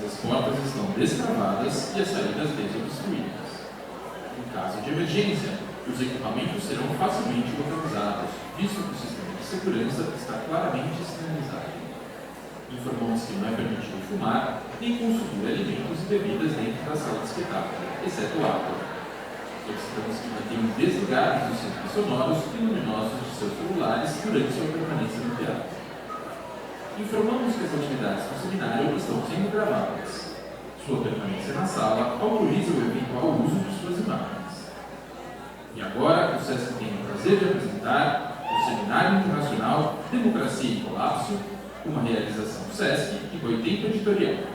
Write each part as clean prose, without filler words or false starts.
as portas estão destravadas e as saídas desobstruídas. Em caso de emergência, os equipamentos serão facilmente localizados, visto que o sistema de segurança está claramente sinalizado. Informamos que não é permitido fumar nem consumir alimentos e bebidas dentro da sala de espetáculo, exceto água. Solicitamos que mantenham desligados os centros sonoros e luminosos de seus celulares durante sua permanência no teatro. Informamos que as atividades do seminário estão sendo gravadas. Sua permanência na sala autoriza o eventual uso de suas imagens. E agora, o SESC tem o prazer de apresentar o Seminário Internacional Democracia em Colapso, uma realização do SESC e Boitempo Editorial.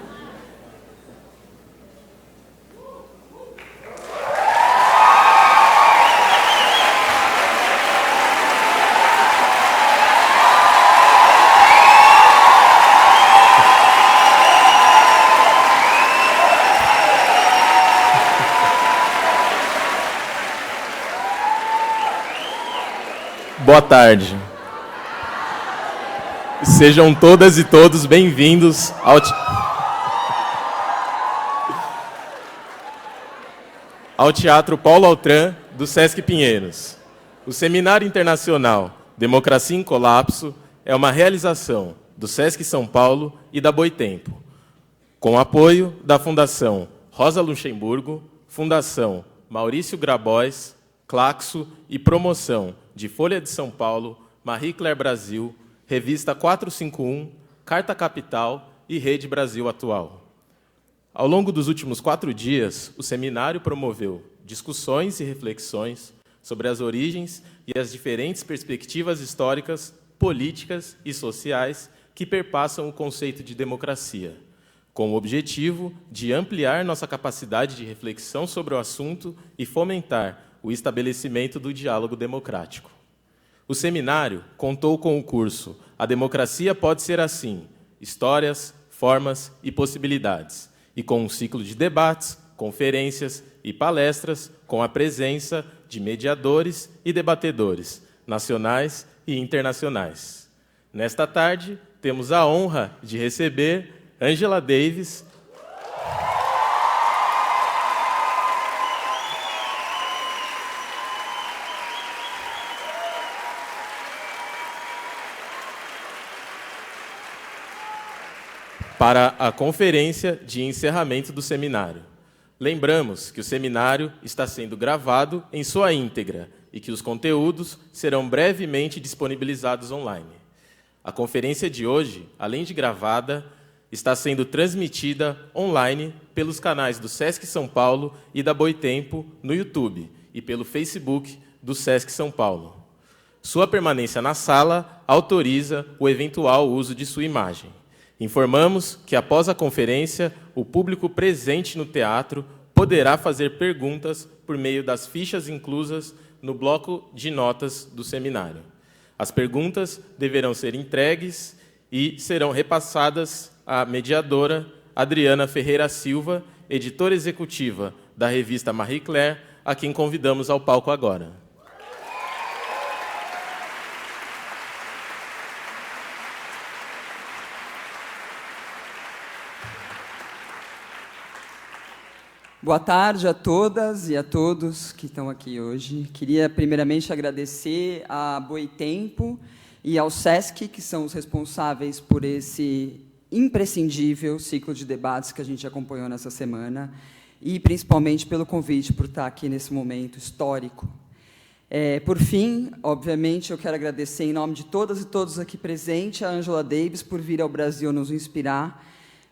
Boa tarde. Sejam todas e todos bem-vindos ao Teatro Paulo Altran do Sesc Pinheiros. O Seminário Internacional Democracia em Colapso é uma realização do Sesc São Paulo e da Boitempo, com apoio da Fundação Rosa Luxemburgo, Fundação Maurício Grabois, Claxo e promoção de Folha de São Paulo, Marie Claire Brasil, Revista 451, Carta Capital e Rede Brasil Atual. Ao longo dos últimos 4 dias, o seminário promoveu discussões e reflexões sobre as origens e as diferentes perspectivas históricas, políticas e sociais que perpassam o conceito de democracia, com o objetivo de ampliar nossa capacidade de reflexão sobre o assunto e fomentar o estabelecimento do diálogo democrático. O seminário contou com o curso A Democracia Pode Ser Assim, Histórias, Formas e Possibilidades, e com um ciclo de debates, conferências e palestras com a presença de mediadores e debatedores, nacionais e internacionais. Nesta tarde, temos a honra de receber Angela Davis, para a conferência de encerramento do seminário. Lembramos que o seminário está sendo gravado em sua íntegra e que os conteúdos serão brevemente disponibilizados online. A conferência de hoje, além de gravada, está sendo transmitida online pelos canais do Sesc São Paulo e da Boitempo no YouTube e pelo Facebook do Sesc São Paulo. Sua permanência na sala autoriza o eventual uso de sua imagem. Informamos que, após a conferência, o público presente no teatro poderá fazer perguntas por meio das fichas inclusas no bloco de notas do seminário. As perguntas deverão ser entregues e serão repassadas à mediadora Adriana Ferreira Silva, editora executiva da revista Marie Claire, a quem convidamos ao palco agora. Boa tarde a todas e a todos que estão aqui hoje. Queria, primeiramente, agradecer à Boitempo e ao SESC, que são os responsáveis por esse imprescindível ciclo de debates que a gente acompanhou nessa semana, e, principalmente, pelo convite por estar aqui nesse momento histórico. Por fim, obviamente, eu quero agradecer, em nome de todas e todos aqui presentes, a Angela Davis por vir ao Brasil nos inspirar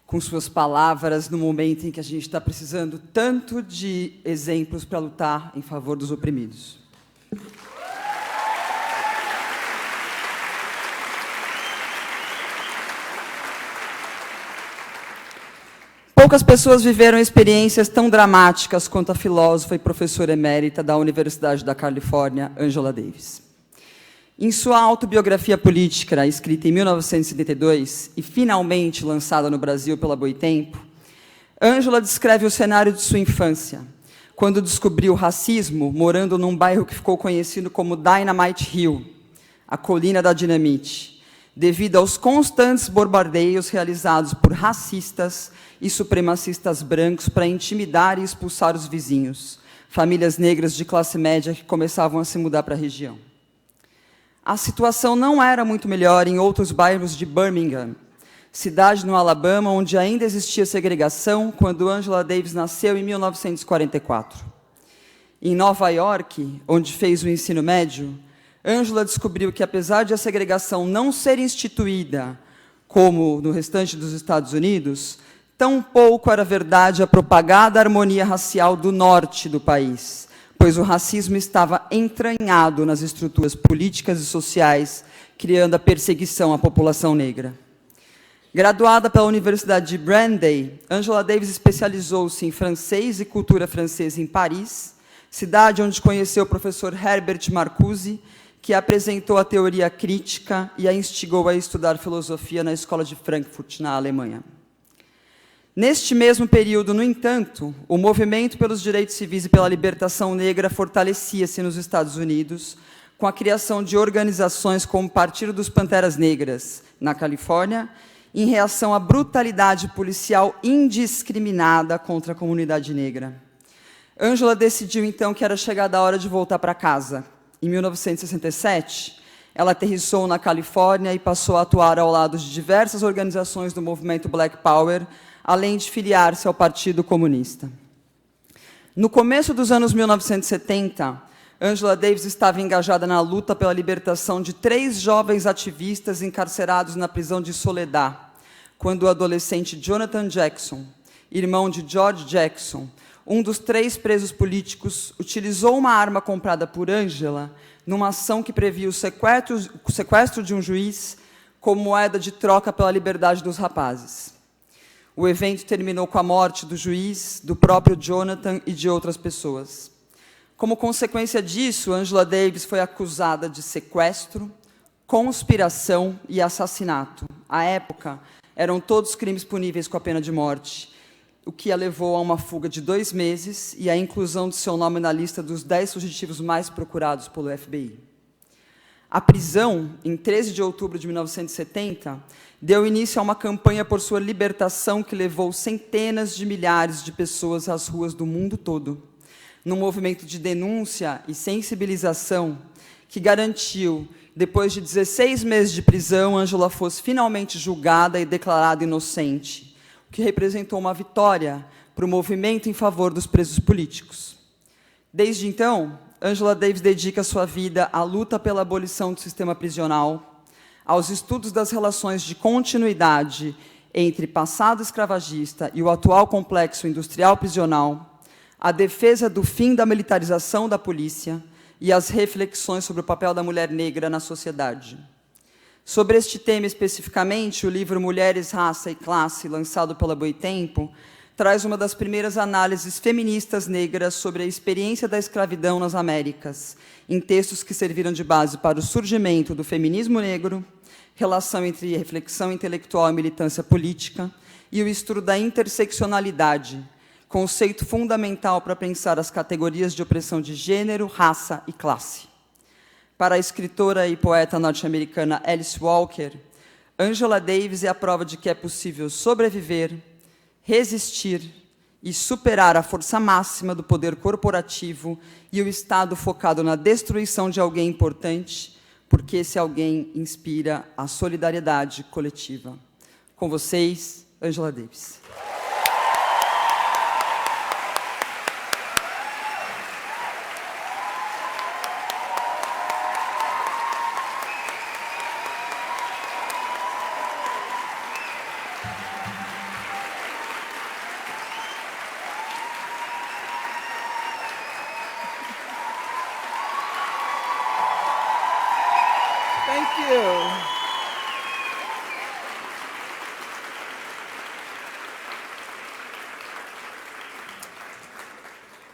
com suas palavras no momento em que a gente está precisando tanto de exemplos para lutar em favor dos oprimidos. Poucas pessoas viveram experiências tão dramáticas quanto a filósofa e professora emérita da Universidade da Califórnia, Angela Davis. Em sua autobiografia política, escrita em 1972 e finalmente lançada no Brasil pela Boitempo, Angela descreve o cenário de sua infância, quando descobriu o racismo morando num bairro que ficou conhecido como Dynamite Hill, a colina da dinamite, devido aos constantes bombardeios realizados por racistas e supremacistas brancos para intimidar e expulsar os vizinhos, famílias negras de classe média que começavam a se mudar para a região. A situação não era muito melhor em outros bairros de Birmingham, cidade no Alabama onde ainda existia segregação quando Angela Davis nasceu em 1944. Em Nova York, onde fez o ensino médio, Angela descobriu que, apesar de a segregação não ser instituída, como no restante dos Estados Unidos, tampouco era verdade a propagada harmonia racial do norte do país, pois o racismo estava entranhado nas estruturas políticas e sociais, criando a perseguição à população negra. Graduada pela Universidade de Brandeis, Angela Davis especializou-se em francês e cultura francesa em Paris, cidade onde conheceu o professor Herbert Marcuse, que apresentou a teoria crítica e a instigou a estudar filosofia na Escola de Frankfurt, na Alemanha. Neste mesmo período, no entanto, o movimento pelos direitos civis e pela libertação negra fortalecia-se nos Estados Unidos, com a criação de organizações como o Partido dos Panteras Negras, na Califórnia, em reação à brutalidade policial indiscriminada contra a comunidade negra. Angela decidiu, então, que era chegada a hora de voltar para casa. Em 1967, ela aterrissou na Califórnia e passou a atuar ao lado de diversas organizações do movimento Black Power, além de filiar-se ao Partido Comunista. No começo dos anos 1970, Angela Davis estava engajada na luta pela libertação de 3 jovens ativistas encarcerados na prisão de Soledad, quando o adolescente Jonathan Jackson, irmão de George Jackson, um dos 3 presos políticos, utilizou uma arma comprada por Angela numa ação que previa o sequestro de um juiz como moeda de troca pela liberdade dos rapazes. O evento terminou com a morte do juiz, do próprio Jonathan e de outras pessoas. Como consequência disso, Angela Davis foi acusada de sequestro, conspiração e assassinato. À época, eram todos crimes puníveis com a pena de morte, o que a levou a uma fuga de 2 meses e a inclusão de seu nome na lista dos 10 fugitivos mais procurados pelo FBI. A prisão, em 13 de outubro de 1970, deu início a uma campanha por sua libertação que levou centenas de milhares de pessoas às ruas do mundo todo, num movimento de denúncia e sensibilização que garantiu, depois de 16 meses de prisão, Angela fosse finalmente julgada e declarada inocente, o que representou uma vitória para o movimento em favor dos presos políticos. Desde então, Angela Davis dedica sua vida à luta pela abolição do sistema prisional, aos estudos das relações de continuidade entre passado escravagista e o atual complexo industrial prisional, à defesa do fim da militarização da polícia e às reflexões sobre o papel da mulher negra na sociedade. Sobre este tema especificamente, o livro Mulheres, Raça e Classe, lançado pela Boitempo, traz uma das primeiras análises feministas negras sobre a experiência da escravidão nas Américas, em textos que serviram de base para o surgimento do feminismo negro, relação entre reflexão intelectual e militância política, e o estudo da interseccionalidade, conceito fundamental para pensar as categorias de opressão de gênero, raça e classe. Para a escritora e poeta norte-americana Alice Walker, Angela Davis é a prova de que é possível sobreviver, resistir e superar a força máxima do poder corporativo e o Estado focado na destruição de alguém importante, porque esse alguém inspira a solidariedade coletiva. Com vocês, Angela Davis.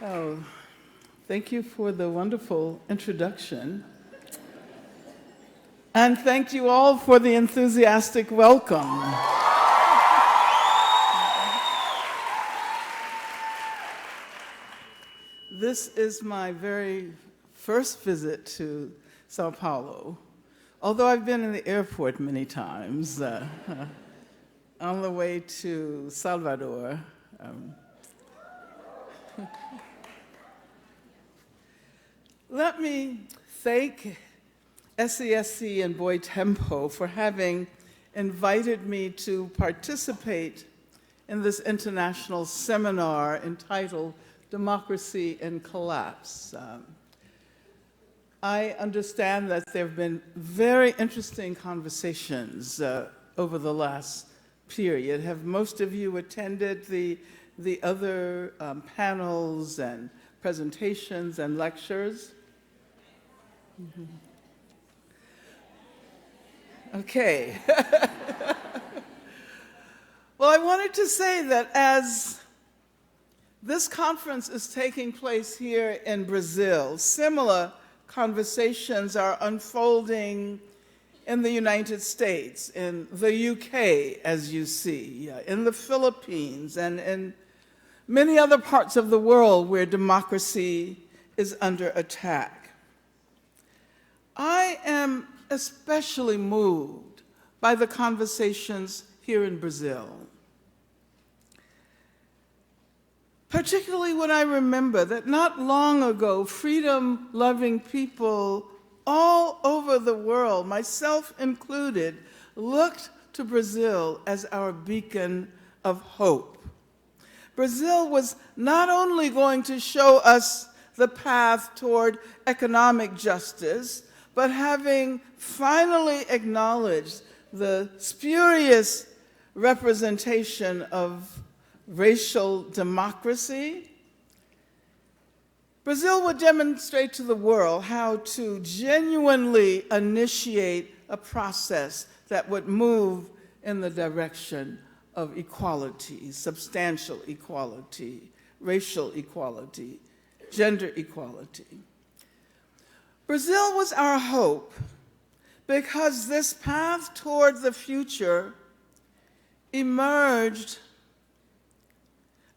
Oh, thank you for the wonderful introduction. And thank you all for the enthusiastic welcome. This is my very first visit to São Paulo, although I've been in the airport many times, on the way to Salvador. Let me thank SESC and Boy Tempo for having invited me to participate in this international seminar entitled Democracy in Collapse. I understand that there have been very interesting conversations over the last period. Have most of you attended the other panels and presentations and lectures? Mm-hmm. Okay. Well, I wanted to say that as this conference is taking place here in Brazil, similar conversations are unfolding in the United States, in the UK, as you see, in the Philippines, and in many other parts of the world where democracy is under attack. I am especially moved by the conversations here in Brazil, particularly when I remember that not long ago, freedom-loving people all over the world, myself included, looked to Brazil as our beacon of hope. Brazil was not only going to show us the path toward economic justice, but having finally acknowledged the spurious representation of racial democracy, Brazil would demonstrate to the world how to genuinely initiate a process that would move in the direction of equality, substantial equality, racial equality, gender equality. Brazil was our hope because this path toward the future emerged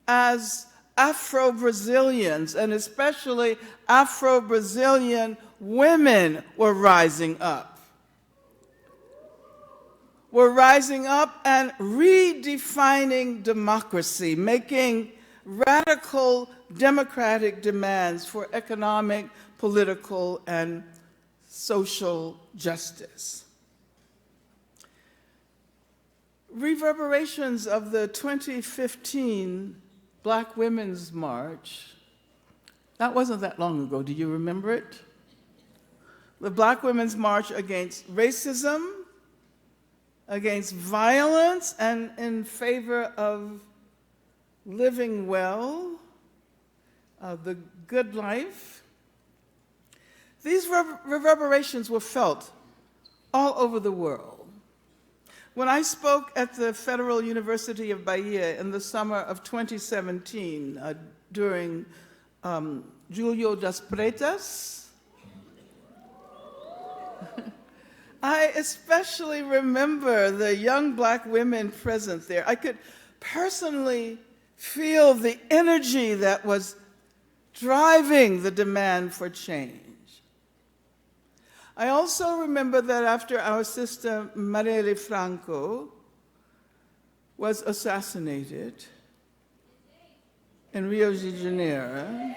as Afro-Brazilians, and especially Afro-Brazilian women, were rising up. Were rising up and redefining democracy, making radical democratic demands for economic, political, and social justice. Reverberations of the 2015 Black Women's March, that wasn't that long ago, do you remember it? The Black Women's March against racism, against violence, and in favor of living well, the good life. These reverberations were felt all over the world. When I spoke at the Federal University of Bahia in the summer of 2017 during Julio das Pretas, I especially remember the young Black women present there. I could personally feel the energy that was driving the demand for change. I also remember that after our sister Marielle Franco was assassinated in Rio de Janeiro,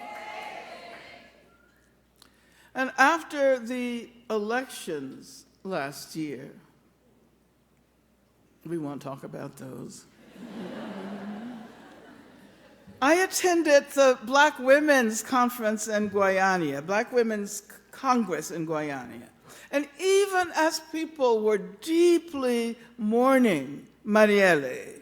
and after the elections last year, we won't talk about those, I attended the Black Women's Conference in Guyana, Black Women's Congress in Guyana. And even as people were deeply mourning Marielle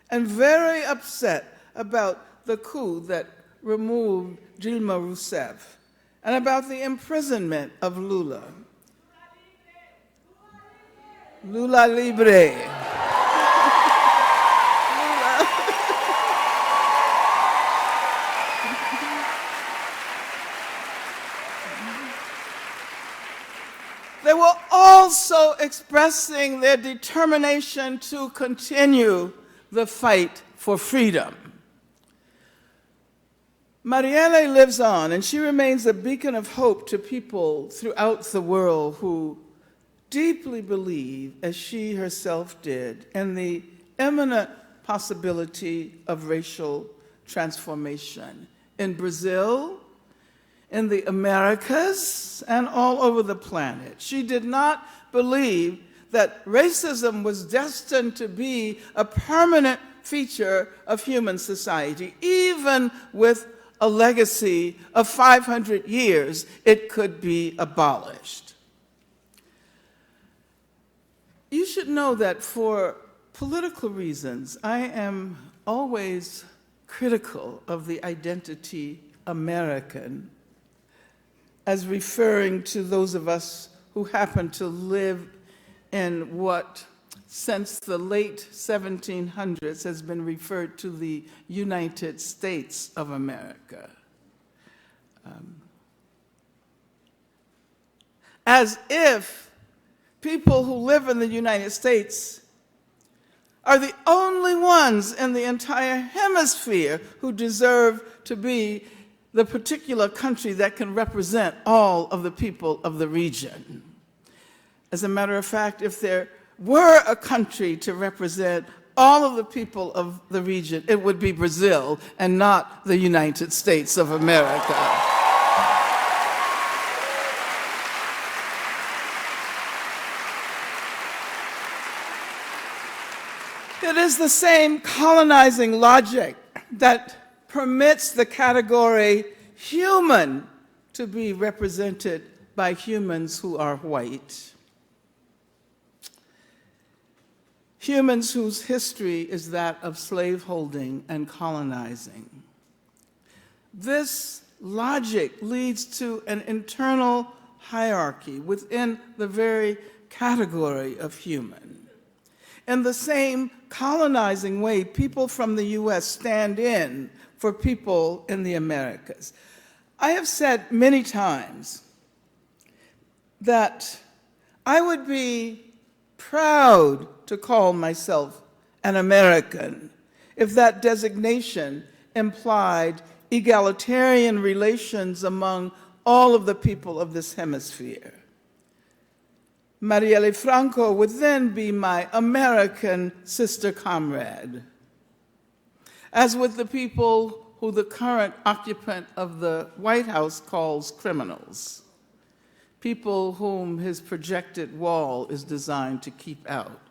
and very upset about the coup that removed Dilma Rousseff and about the imprisonment of Lula. Lula libre. They were also expressing their determination to continue the fight for freedom. Marielle lives on, and she remains a beacon of hope to people throughout the world who deeply believe, as she herself did, in the imminent possibility of racial transformation in Brazil, in the Americas, and all over the planet. She did not believe that racism was destined to be a permanent feature of human society. Even with a legacy of 500 years, it could be abolished. You should know that for political reasons, I am always critical of the identity American as referring to those of us who happen to live in what, since the late 1700s, has been referred to the United States of America. As if people who live in the United States are the only ones in the entire hemisphere who deserve to be the particular country that can represent all of the people of the region. As a matter of fact, if there were a country to represent all of the people of the region, it would be Brazil and not the United States of America. It is the same colonizing logic that permits the category human to be represented by humans who are white. Humans whose history is that of slaveholding and colonizing. This logic leads to an internal hierarchy within the very category of human. In the same colonizing way, people from the US stand in for people in the Americas. I have said many times that I would be proud to call myself an American if that designation implied egalitarian relations among all of the people of this hemisphere. Marielle Franco would then be my American sister comrade, as with the people who the current occupant of the White House calls criminals, people whom his projected wall is designed to keep out.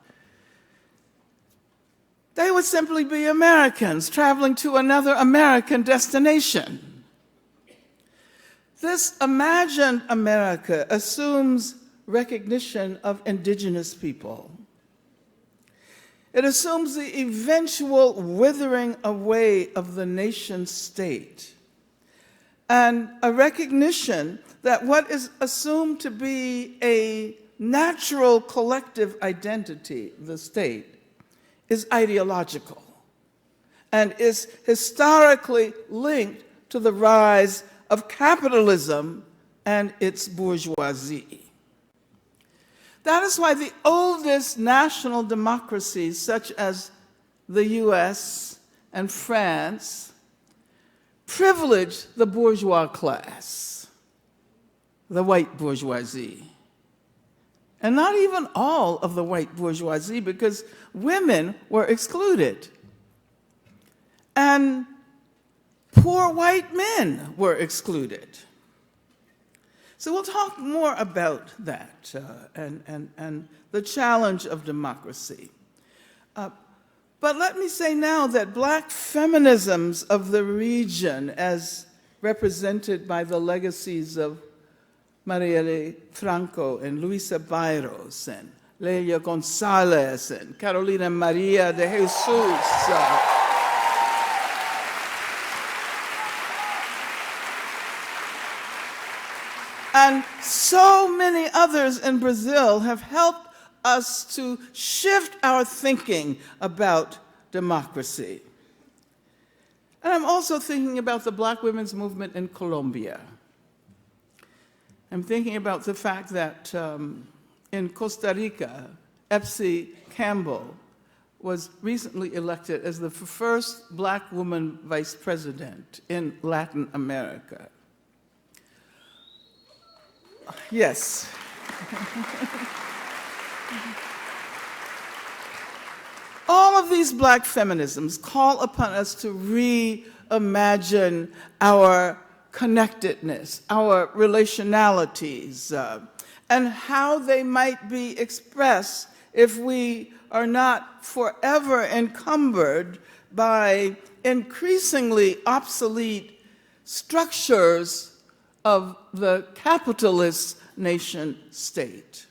They would simply be Americans traveling to another American destination. This imagined America assumes recognition of indigenous people. It assumes the eventual withering away of the nation state and a recognition that what is assumed to be a natural collective identity, the state, is ideological and is historically linked to the rise of capitalism and its bourgeoisie. That is why the oldest national democracies, such as the US and France, privilege the bourgeois class, the white bourgeoisie. And not even all of the white bourgeoisie, because women were excluded. And poor white men were excluded. So we'll talk more about that and the challenge of democracy. But let me say now that Black feminisms of the region, as represented by the legacies of Marielle Franco and Luisa Bayros and Lelia Gonzalez and Carolina Maria de Jesus, and so many others in Brazil have helped us to shift our thinking about democracy. And I'm also thinking about the Black women's movement in Colombia. I'm thinking about the fact that in Costa Rica, Epsie Campbell was recently elected as the first Black woman vice president in Latin America. Yes. All of these black feminisms call upon us to reimagine our connectedness, our relationalities, and how they might be expressed if we are not forever encumbered by increasingly obsolete structures of the capitalist nation state.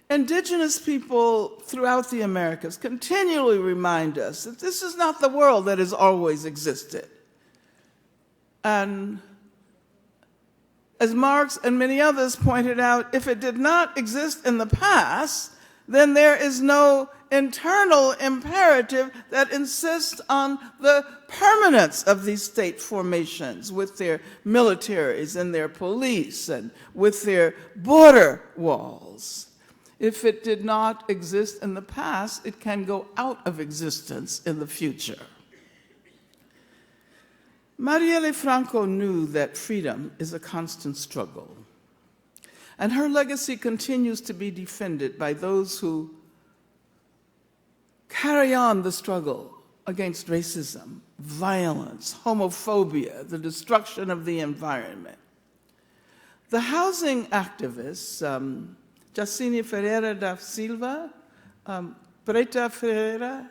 Indigenous people throughout the Americas continually remind us that this is not the world that has always existed. And as Marx and many others pointed out, if it did not exist in the past, then there is no internal imperative that insists on the permanence of these state formations with their militaries and their police and with their border walls. If it did not exist in the past, it can go out of existence in the future. Marielle Franco knew that freedom is a constant struggle, and her legacy continues to be defended by those who carry on the struggle against racism, violence, homophobia, the destruction of the environment. The housing activists, Jacine Ferreira da Silva, Preta Ferreira,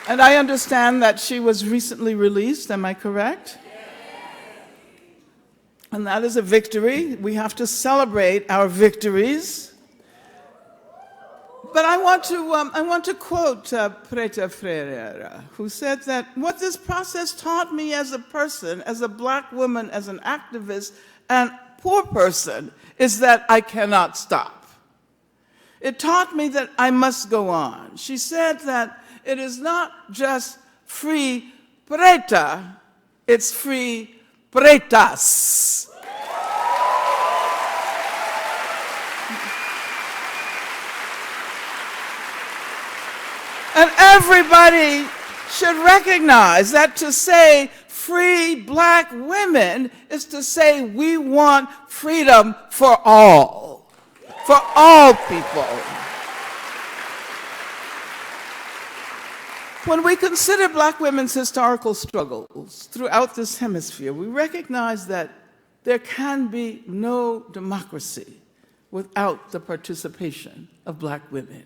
and I understand that she was recently released, am I correct? And that is a victory. We have to celebrate our victories. But I want to quote Preta Ferreira, who said that what this process taught me as a person, as a black woman, as an activist, and poor person, is that I cannot stop. It taught me that I must go on. She said that it is not just free preta, it's free pretas. And everybody should recognize that to say free black women is to say we want freedom for all people. When we consider black women's historical struggles throughout this hemisphere, we recognize that there can be no democracy without the participation of black women.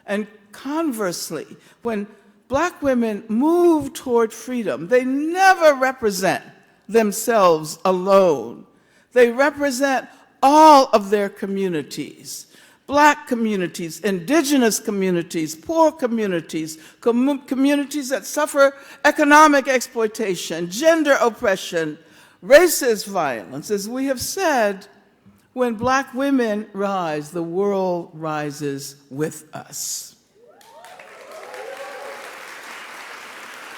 And conversely, when black women move toward freedom, they never represent themselves alone. They represent all of their communities. Black communities, indigenous communities, poor communities, communities that suffer economic exploitation, gender oppression, racist violence. As we have said, when black women rise, the world rises with us.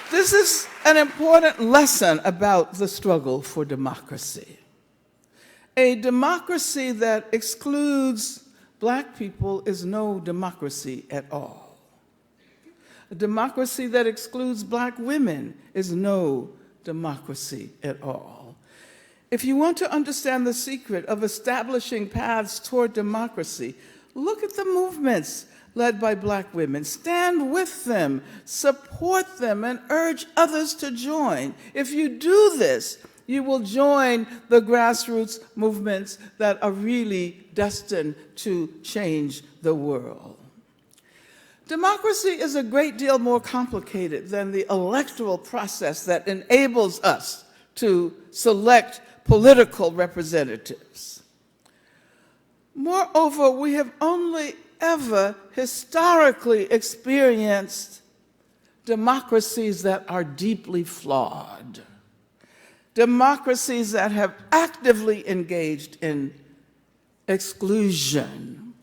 This is an important lesson about the struggle for democracy. A democracy that excludes black people is no democracy at all. A democracy that excludes black women is no democracy at all. If you want to understand the secret of establishing paths toward democracy, look at the movements led by black women. Stand with them, support them, and urge others to join. If you do this, you will join the grassroots movements that are really destined to change the world. Democracy is a great deal more complicated than the electoral process that enables us to select political representatives. Moreover, we have only ever historically experienced democracies that are deeply flawed. Democracies that have actively engaged in exclusion.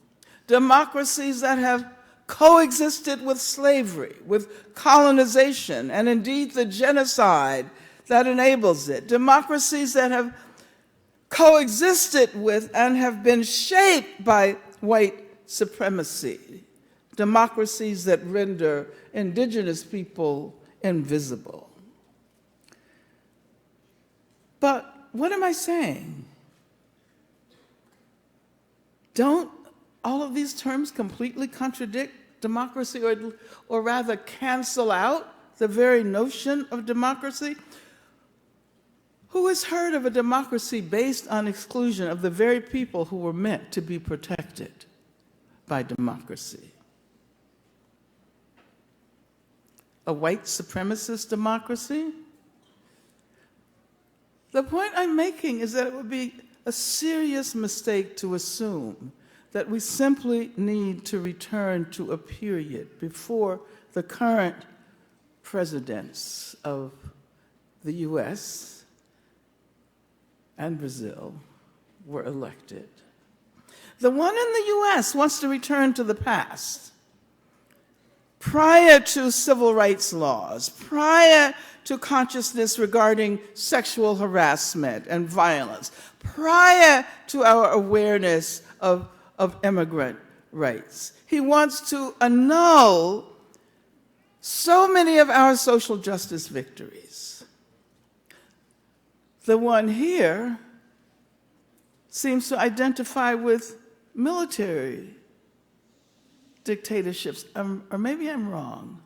Democracies that have coexisted with slavery, with colonization, and indeed the genocide that enables it. Democracies that have coexisted with and have been shaped by white supremacy. Democracies that render indigenous people invisible. But what am I saying? Don't all of these terms completely contradict democracy, or rather cancel out the very notion of democracy? Who has heard of a democracy based on exclusion of the very people who were meant to be protected by democracy? A white supremacist democracy? The point I'm making is that it would be a serious mistake to assume that we simply need to return to a period before the current presidents of the US and Brazil were elected. The one in the US wants to return to the past, prior to civil rights laws, prior to consciousness regarding sexual harassment and violence, prior to our awareness of immigrant rights. He wants to annul so many of our social justice victories. The one here seems to identify with military dictatorships, or maybe I'm wrong.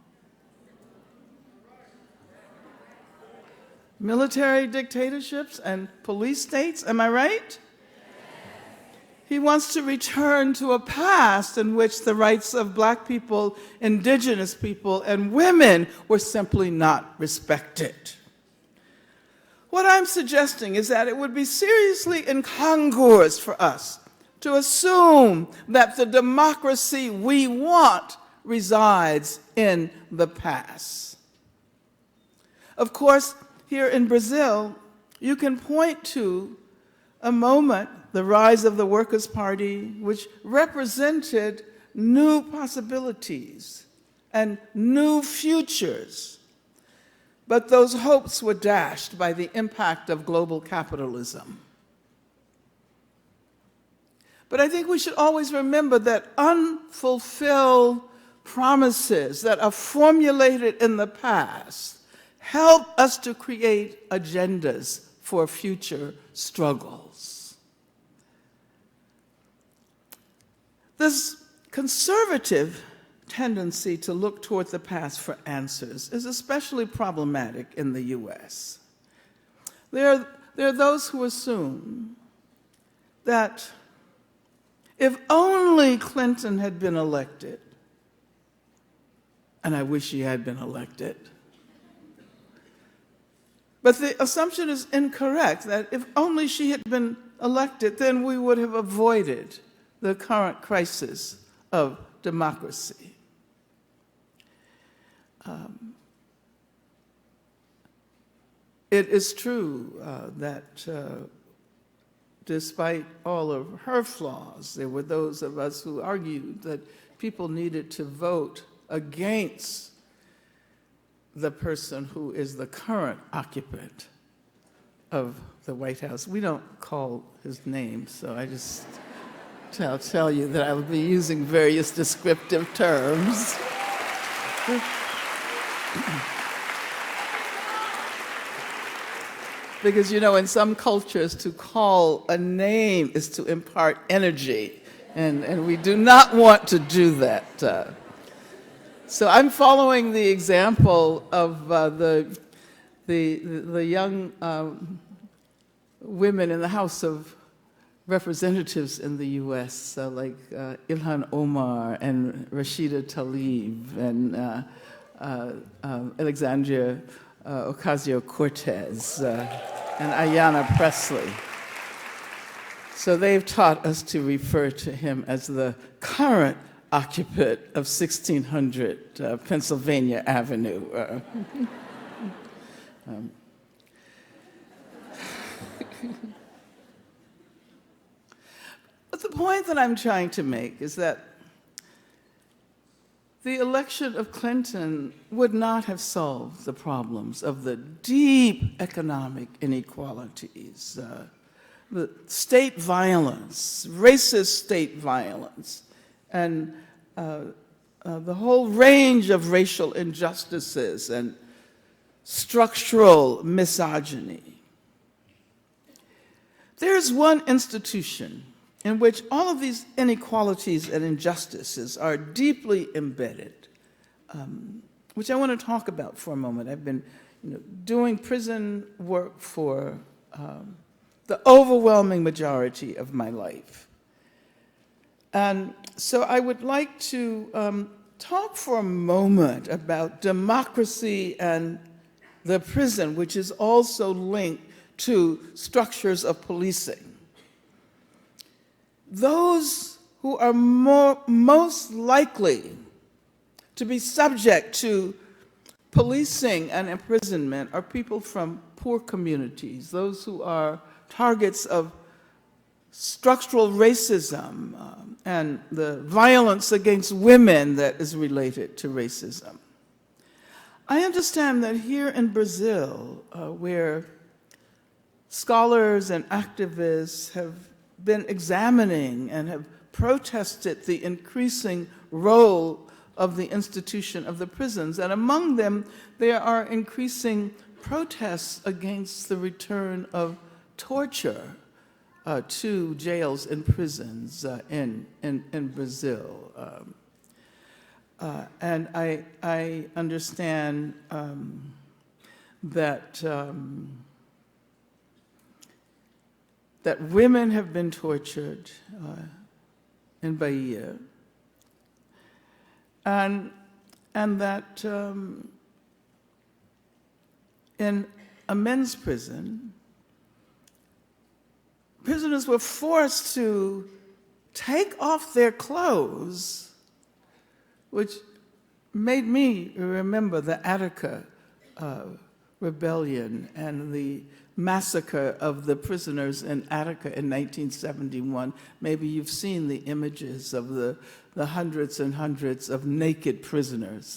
Military dictatorships and police states, am I right? He wants to return to a past in which the rights of Black people, indigenous people, and women were simply not respected. What I'm suggesting is that it would be seriously incongruous for us to assume that the democracy we want resides in the past. Of course, here in Brazil, you can point to a moment, the rise of the Workers' Party, which represented new possibilities and new futures. But those hopes were dashed by the impact of global capitalism. But I think we should always remember that unfulfilled promises that are formulated in the past help us to create agendas for future struggles. This conservative tendency to look toward the past for answers is especially problematic in the US. There are those who assume that if only Clinton had been elected, and I wish he had been elected, but the assumption is incorrect, that if only she had been elected, then we would have avoided the current crisis of democracy. It is true that despite all of her flaws, there were those of us who argued that people needed to vote against the person who is the current occupant of the White House. We don't call his name, so I just tell you that I will be using various descriptive terms. Because, you know, in some cultures, to call a name is to impart energy, and we do not want to do that. So I'm following the example of the young women in the House of Representatives in the U.S., like Ilhan Omar and Rashida Tlaib and Alexandria Ocasio-Cortez and Ayanna Pressley. So they've taught us to refer to him as the current occupant of 1600 Pennsylvania Avenue. But the point that I'm trying to make is that the election of Clinton would not have solved the problems of the deep economic inequalities, the state violence, racist state violence, and the whole range of racial injustices and structural misogyny. There's one institution in which all of these inequalities and injustices are deeply embedded, which I want to talk about for a moment. I've been doing prison work for the overwhelming majority of my life. And so I would like to talk for a moment about democracy and the prison, which is also linked to structures of policing. Those who are most likely to be subject to policing and imprisonment are people from poor communities, those who are targets of structural racism and the violence against women that is related to racism. I understand that here in Brazil, where scholars and activists have been examining and have protested the increasing role of the institution of the prisons, and among them there are increasing protests against the return of torture to jails and prisons in Brazil. And I understand that women have been tortured in Bahia, and that in a men's prison, prisoners were forced to take off their clothes, which made me remember the Attica rebellion and the massacre of the prisoners in Attica in 1971. Maybe you've seen the images of the hundreds and hundreds of naked prisoners.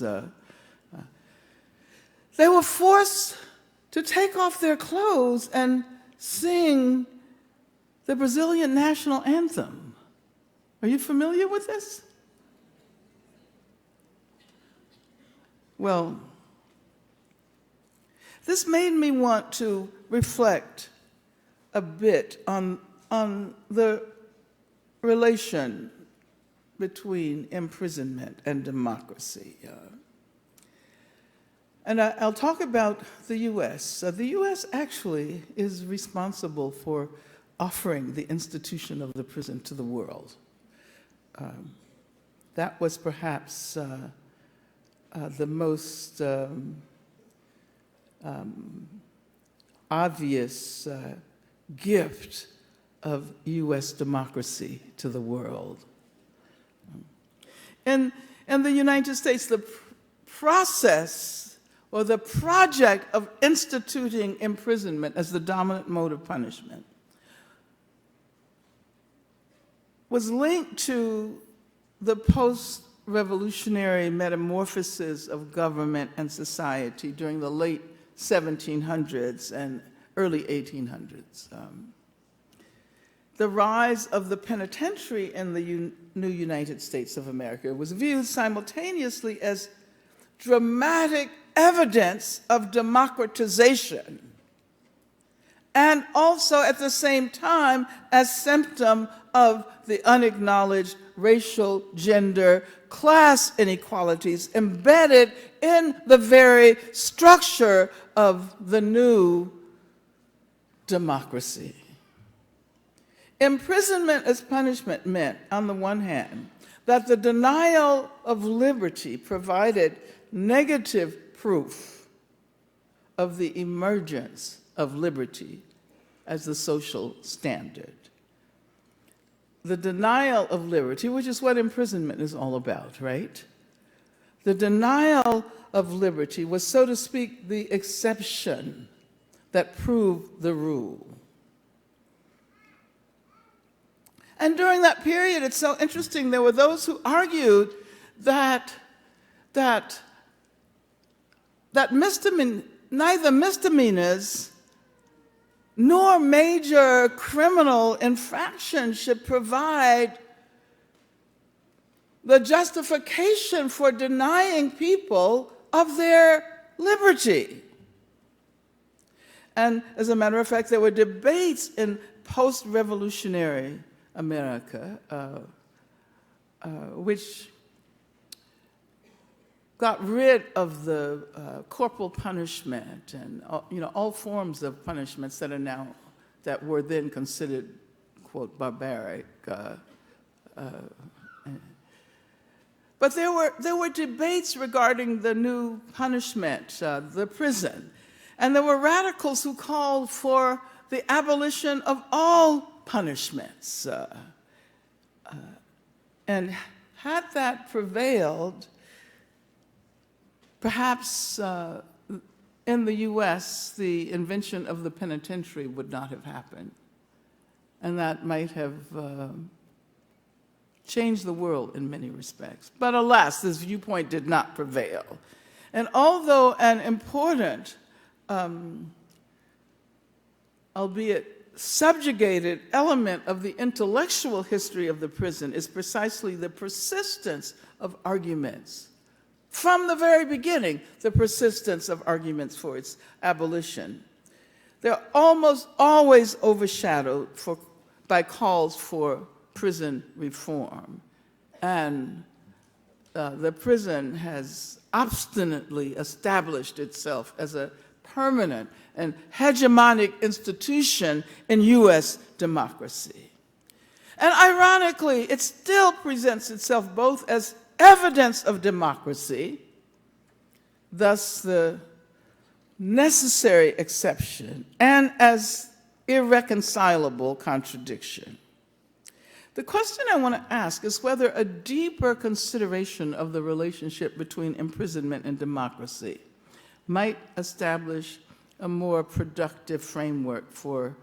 They were forced to take off their clothes and sing the Brazilian national anthem. Are you familiar with this? Well, this made me want to reflect a bit on the relation between imprisonment and democracy. And I'll talk about the U.S. The U.S. actually is responsible for offering the institution of the prison to the world. That was perhaps the most obvious gift of U.S. democracy to the world. In the United States, the process or the project of instituting imprisonment as the dominant mode of punishment was linked to the post-revolutionary metamorphosis of government and society during the late 1700s and early 1800s. The rise of the penitentiary in the new United States of America was viewed simultaneously as dramatic evidence of democratization and also at the same time as symptom of the unacknowledged racial, gender, class inequalities embedded in the very structure of the new democracy. Imprisonment as punishment meant, on the one hand, that the denial of liberty provided negative proof of the emergence of liberty as the social standard. The denial of liberty, which is what imprisonment is all about, right? The denial of liberty was, so to speak, the exception that proved the rule. And during that period, it's so interesting, there were those who argued that neither misdemeanors nor major criminal infractions should provide the justification for denying people of their liberty. And as a matter of fact, there were debates in post-revolutionary America, which got rid of the corporal punishment and all forms of punishments that were then considered, quote, barbaric. But there were debates regarding the new punishment, the prison, and there were radicals who called for the abolition of all punishments. And had that prevailed, perhaps in the US, the invention of the penitentiary would not have happened. And that might have changed the world in many respects. But alas, this viewpoint did not prevail. And although an important, albeit subjugated element of the intellectual history of the prison is precisely the persistence of arguments. From the very beginning, the persistence of arguments for its abolition. They're almost always overshadowed by calls for prison reform. And the prison has obstinately established itself as a permanent and hegemonic institution in US democracy. And ironically, it still presents itself both as evidence of democracy, thus the necessary exception, and as irreconcilable contradiction. The question I want to ask is whether a deeper consideration of the relationship between imprisonment and democracy might establish a more productive framework for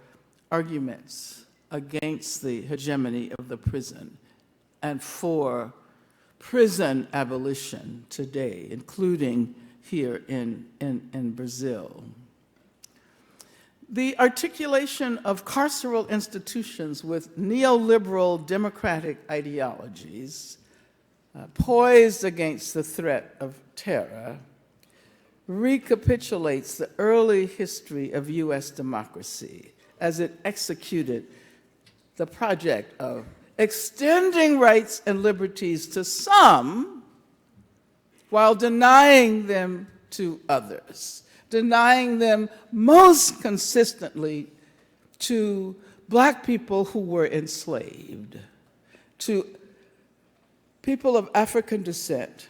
arguments against the hegemony of the prison and for prison abolition today, including here in Brazil. The articulation of carceral institutions with neoliberal democratic ideologies poised against the threat of terror recapitulates the early history of US democracy as it executed the project of extending rights and liberties to some while denying them to others, denying them most consistently to Black people who were enslaved, to people of African descent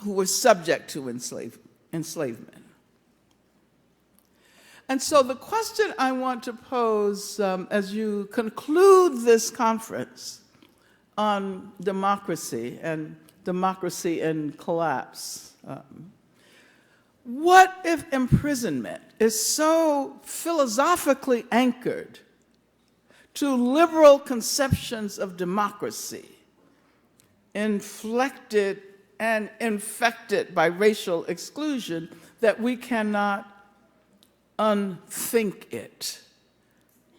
who were subject to enslavement. And so the question I want to pose as you conclude this conference on democracy and democracy in collapse, what if imprisonment is so philosophically anchored to liberal conceptions of democracy, inflected and infected by racial exclusion, that we cannot unthink it,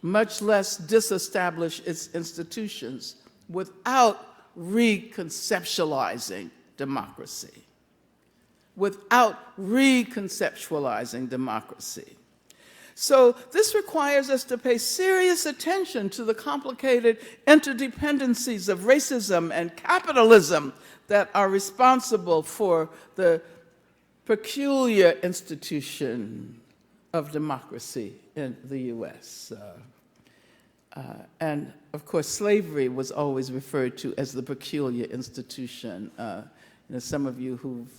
much less disestablish its institutions without reconceptualizing democracy? Without reconceptualizing democracy. So this requires us to pay serious attention to the complicated interdependencies of racism and capitalism that are responsible for the peculiar institution of democracy in the US. And of course, slavery was always referred to as the peculiar institution. Some of you who've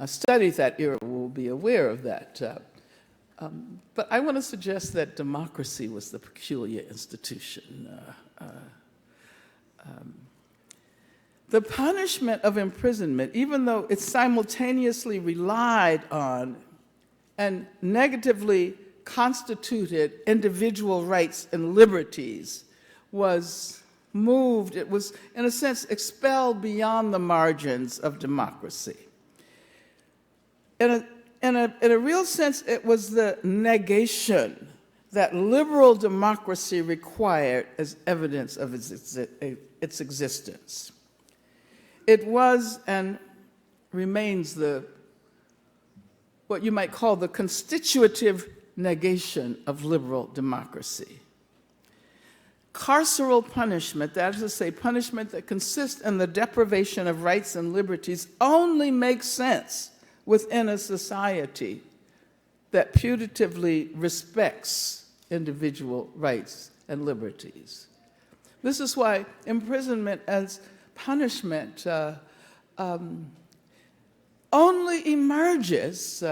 studied that era will be aware of that. But I want to suggest that democracy was the peculiar institution. The punishment of imprisonment, even though it simultaneously relied on and negatively constituted individual rights and liberties, was moved, it was, in a sense, expelled beyond the margins of democracy. In a real sense, it was the negation that liberal democracy required as evidence of its existence. It was and remains what you might call the constitutive negation of liberal democracy. Carceral punishment, that is to say, punishment that consists in the deprivation of rights and liberties, only makes sense within a society that putatively respects individual rights and liberties. This is why imprisonment as punishment only emerges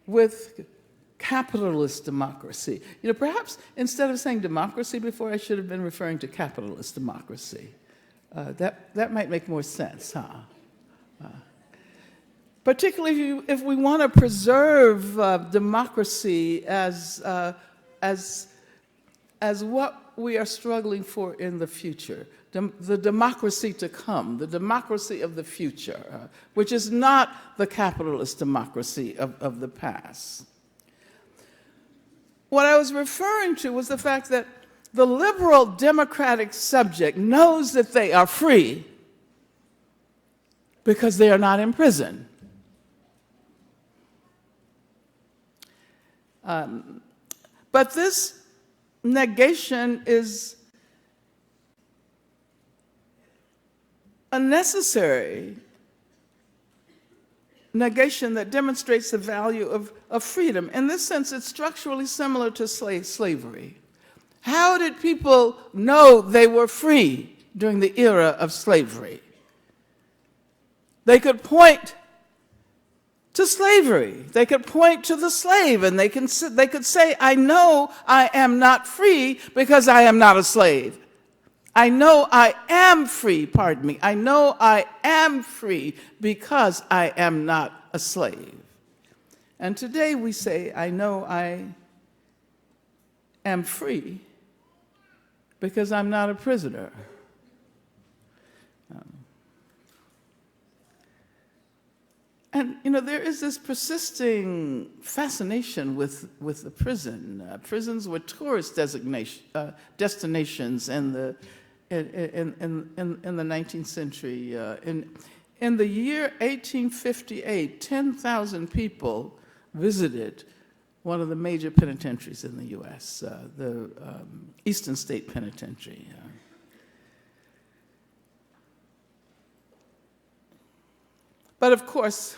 with capitalist democracy. Perhaps instead of saying democracy before, I should have been referring to capitalist democracy. That might make more sense, huh? Particularly if we want to preserve democracy as what we are struggling for in the future, the democracy to come, the democracy of the future, which is not the capitalist democracy of the past. What I was referring to was the fact that the liberal democratic subject knows that they are free because they are not in prison. But this negation is a necessary negation that demonstrates the value of freedom. In this sense, it's structurally similar to slavery. How did people know they were free during the era of slavery? They could point to slavery. They could point to the slave, and they could say, I know I am not free because I am not a slave. I know I am free, pardon me. I know I am free because I am not a slave. And today we say, I know I am free because I'm not a prisoner. And, there is this persisting fascination with the prison. Prisons were tourist destinations in the 19th century. In the year 1858, 10,000 people visited one of the major penitentiaries in the U.S., the Eastern State Penitentiary. But of course,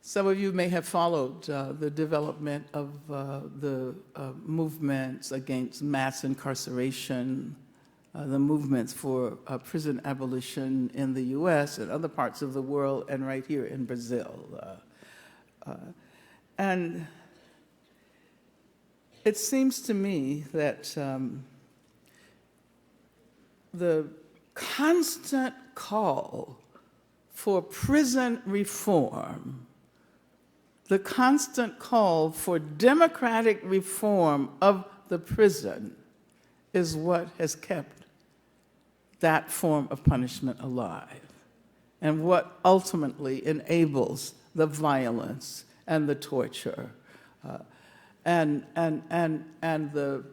some of you may have followed the development of the movements against mass incarceration, the movements for prison abolition in the US and other parts of the world, and right here in Brazil. And it seems to me that the constant call for prison reform, the constant call for democratic reform of the prison is what has kept that form of punishment alive, and what ultimately enables the violence and the torture and the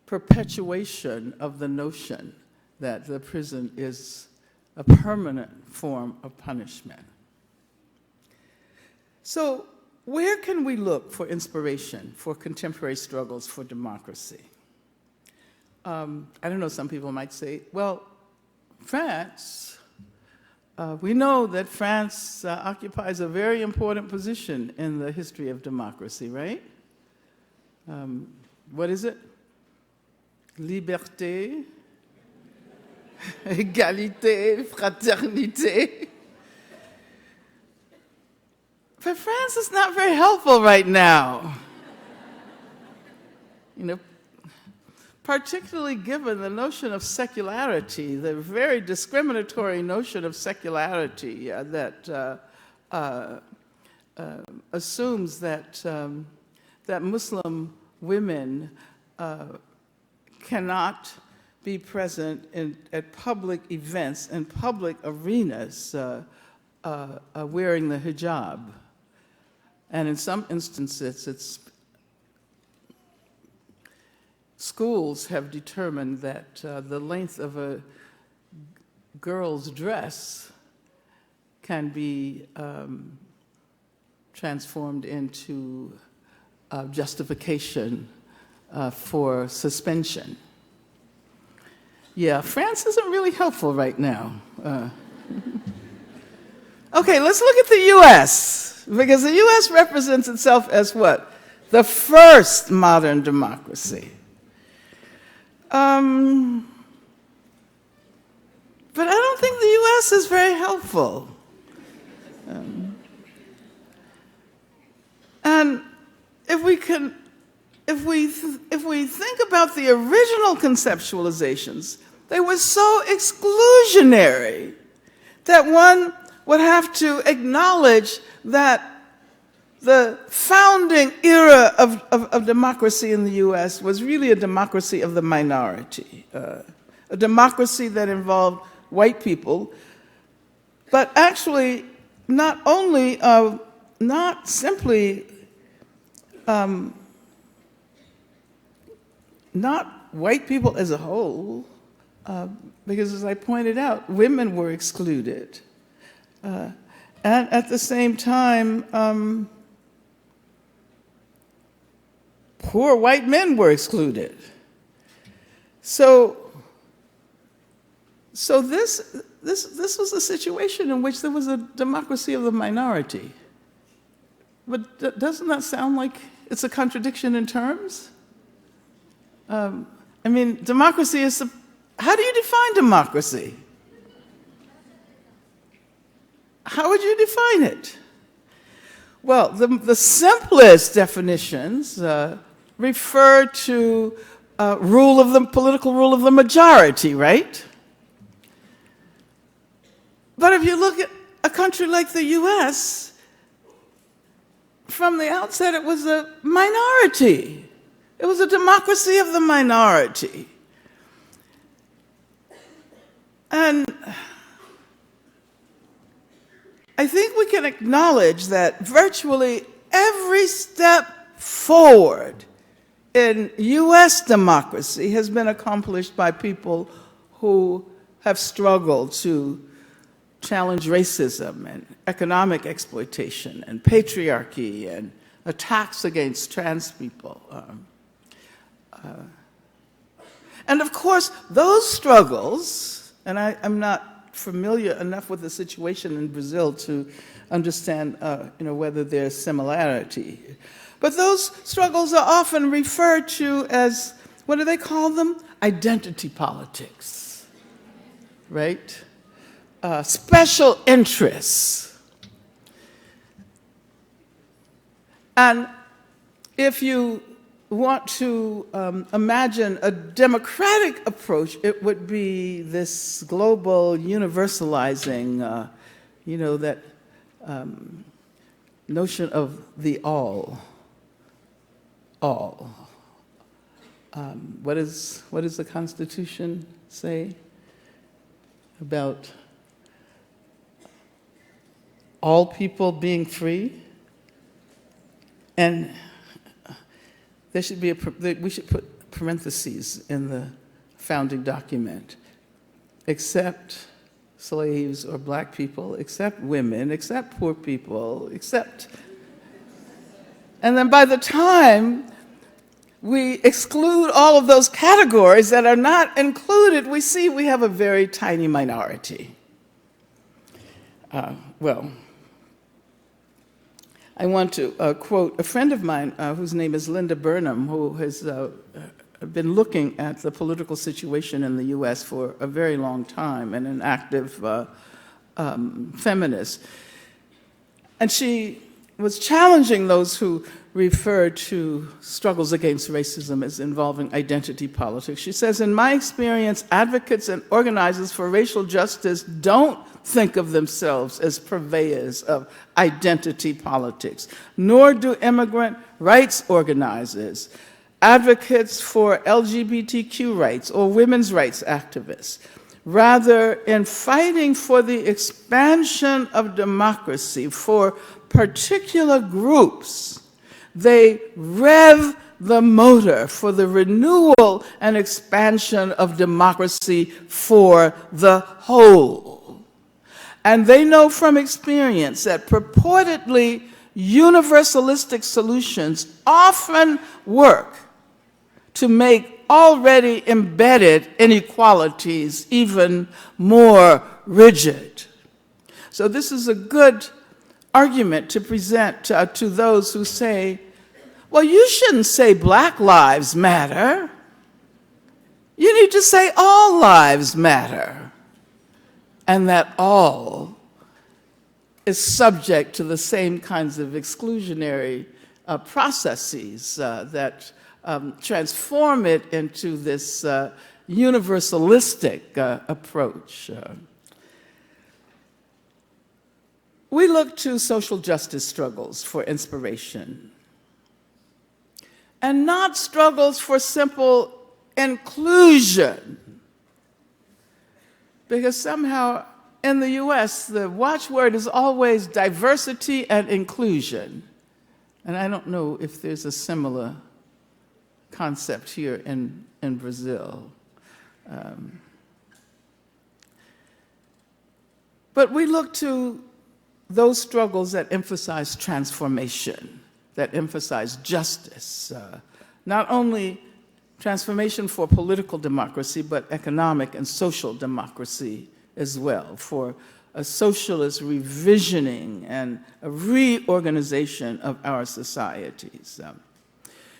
perpetuation of the notion that the prison is a permanent form of punishment. So where can we look for inspiration for contemporary struggles for democracy? I don't know, some people might say, well, France. We know that France occupies a very important position in the history of democracy, right? What is it? Liberté, égalité, fraternité. But France is not very helpful right now. Particularly given the notion of secularity, the very discriminatory notion of secularity that assumes that Muslim women cannot be present at public events and public arenas wearing the hijab. And in some instances, schools have determined that the length of a girl's dress can be transformed into justification for suspension. Yeah, France isn't really helpful right now. Okay, let's look at the U.S., because the U.S. represents itself as what? The first modern democracy. But I don't think the U.S. is very helpful. And if we think about the original conceptualizations, they were so exclusionary that one would have to acknowledge that the founding era of democracy in the U.S. was really a democracy of the minority, a democracy that involved white people, but actually not only, not simply, not white people as a whole, because as I pointed out, women were excluded. And at the same time, poor white men were excluded. So this was a situation in which there was a democracy of the minority. But doesn't that sound like it's a contradiction in terms? I mean, democracy is, how do you define democracy? How would you define it? Well, the simplest definitions refer to political rule of the majority, right? But if you look at a country like the US, from the outset it was a minority. It was a democracy of the minority. And I think we can acknowledge that virtually every step forward in US democracy has been accomplished by people who have struggled to challenge racism and economic exploitation and patriarchy and attacks against trans people. And of course, those struggles, and I'm not familiar enough with the situation in Brazil to understand whether there's similarity. But those struggles are often referred to as, what do they call them? Identity politics, right? Special interests. And if you want to imagine a democratic approach, it would be this global universalizing, that notion of the all. All. What does the Constitution say about all people being free? And there should be we should put parentheses in the founding document, except slaves or black people, except women, except poor people, except. And then by the time we exclude all of those categories that are not included, we see we have a very tiny minority. I want to quote a friend of mine whose name is Linda Burnham, who has been looking at the political situation in the U.S. for a very long time and an active feminist. And she was challenging those who refer to struggles against racism as involving identity politics. She says, in my experience, advocates and organizers for racial justice don't think of themselves as purveyors of identity politics, nor do immigrant rights organizers, advocates for LGBTQ rights, or women's rights activists. Rather, in fighting for the expansion of democracy for particular groups, they rev the motor for the renewal and expansion of democracy for the whole. And they know from experience that purportedly universalistic solutions often work to make already embedded inequalities even more rigid. So this is a good argument to present to those who say, well, you shouldn't say Black lives matter. You need to say all lives matter, and that all is subject to the same kinds of exclusionary processes that transform it into this universalistic approach. We look to social justice struggles for inspiration, and not struggles for simple inclusion. Because somehow in the US, the watchword is always diversity and inclusion. And I don't know if there's a similar concept here in Brazil. But we look to those struggles that emphasize transformation, that emphasize justice, not only transformation for political democracy, but economic and social democracy as well, for a socialist revisioning and a reorganization of our societies.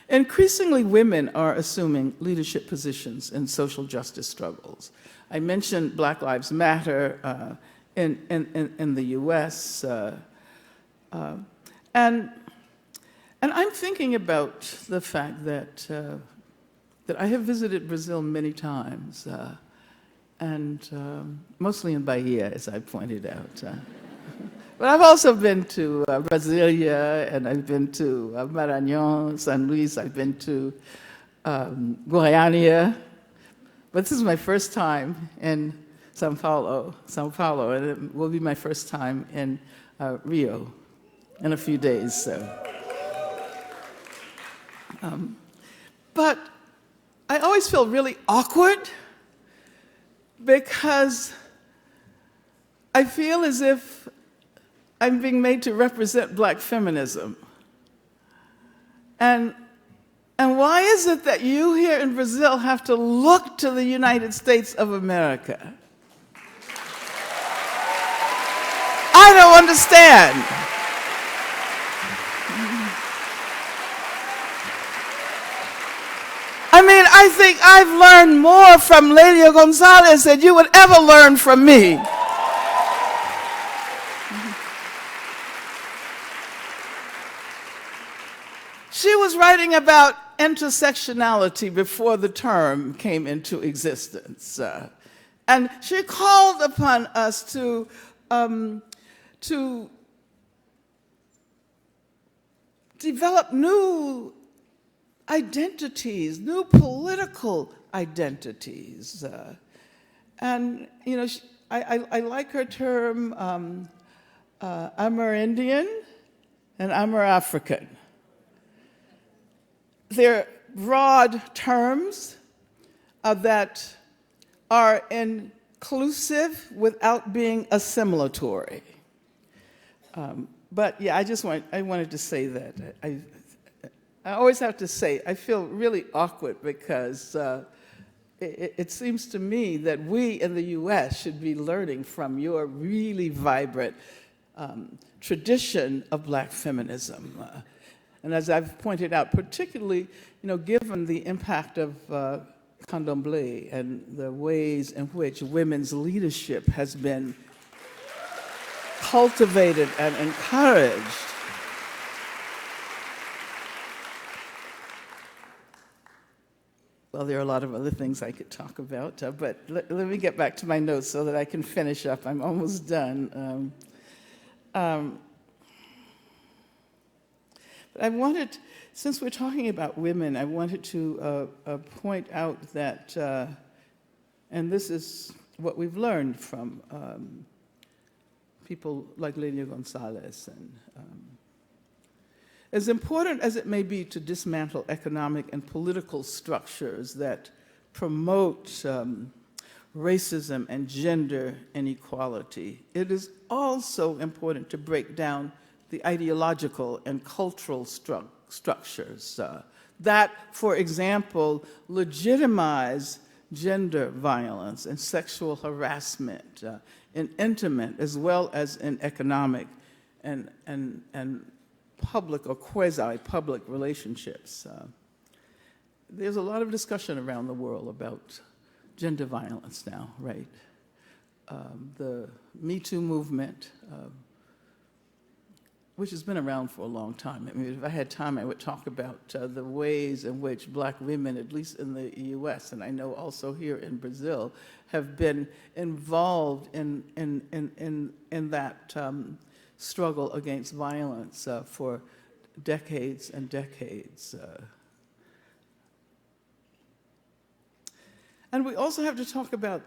Increasingly, women are assuming leadership positions in social justice struggles. I mentioned Black Lives Matter in the US, and I'm thinking about the fact that I have visited Brazil many times, and mostly in Bahia, as I pointed out. But I've also been to Brasilia, and I've been to Maranhão, San Luis, I've been to Goiânia. But this is my first time in São Paulo, and it will be my first time in Rio in a few days. So. But I always feel really awkward because I feel as if I'm being made to represent Black feminism. And why is it that you here in Brazil have to look to the United States of America? I don't understand. I mean, I think I've learned more from Lelia Gonzalez than you would ever learn from me. She was writing about intersectionality before the term came into existence. And she called upon us to develop new identities, new political identities. And, you know, I like her term, Amerindian and Amerifrican. They're broad terms that are inclusive without being assimilatory. But yeah, I wanted to say that. I always have to say, I feel really awkward because it seems to me that we in the US should be learning from your really vibrant tradition of Black feminism. And as I've pointed out, particularly, you know, given the impact of Candomblé and the ways in which women's leadership has been cultivated and encouraged. Well, there are a lot of other things I could talk about, but let me get back to my notes so that I can finish up. I'm almost done. But I wanted, since we're talking about women, I wanted to point out that, and this is what we've learned from people like Lelia Gonzalez, and as important as it may be to dismantle economic and political structures that promote racism and gender inequality, it is also important to break down the ideological and cultural structures that, for example, legitimize gender violence and sexual harassment in intimate as well as in economic and public or quasi-public relationships. There's a lot of discussion around the world about gender violence now, right? The Me Too movement, which has been around for a long time. I mean, if I had time, I would talk about the ways in which Black women, at least in the US, and I know also here in Brazil, have been involved in that struggle against violence for decades and decades. And we also have to talk about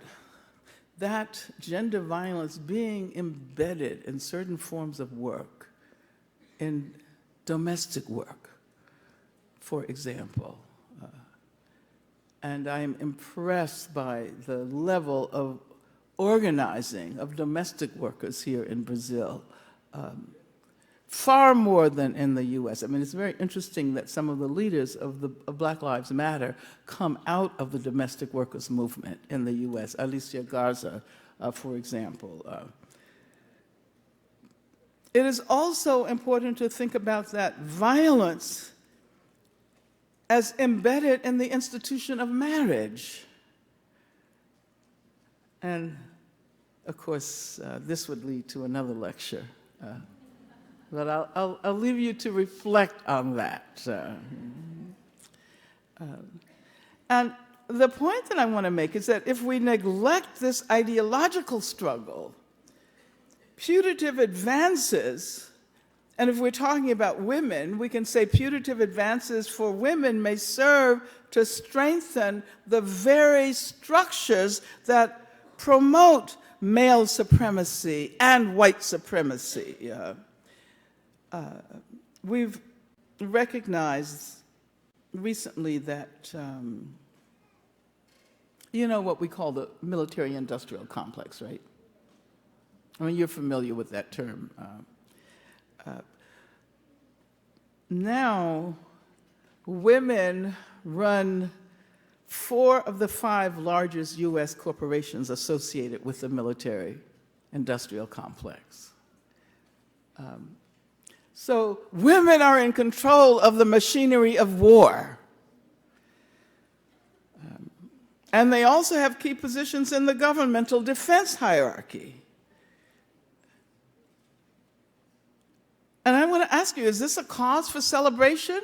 that gender violence being embedded in certain forms of work, in domestic work, for example. And I am impressed by the level of organizing of domestic workers here in Brazil, far more than in the US. I mean, it's very interesting that some of the leaders of Black Lives Matter come out of the domestic workers movement in the US. Alicia Garza, for example. It is also important to think about that violence as embedded in the institution of marriage. And of course, this would lead to another lecture. But I'll leave you to reflect on that. And the point that I want to make is that if we neglect this ideological struggle, putative advances, and if we're talking about women, we can say putative advances for women may serve to strengthen the very structures that promote male supremacy and white supremacy. We've recognized recently that, you know what we call the military-industrial complex, right? I mean, you're familiar with that term. Now, women run 4 of the 5 largest US corporations associated with the military-industrial complex. So women are in control of the machinery of war. And they also have key positions in the governmental defense hierarchy. And I want to ask you, is this a cause for celebration?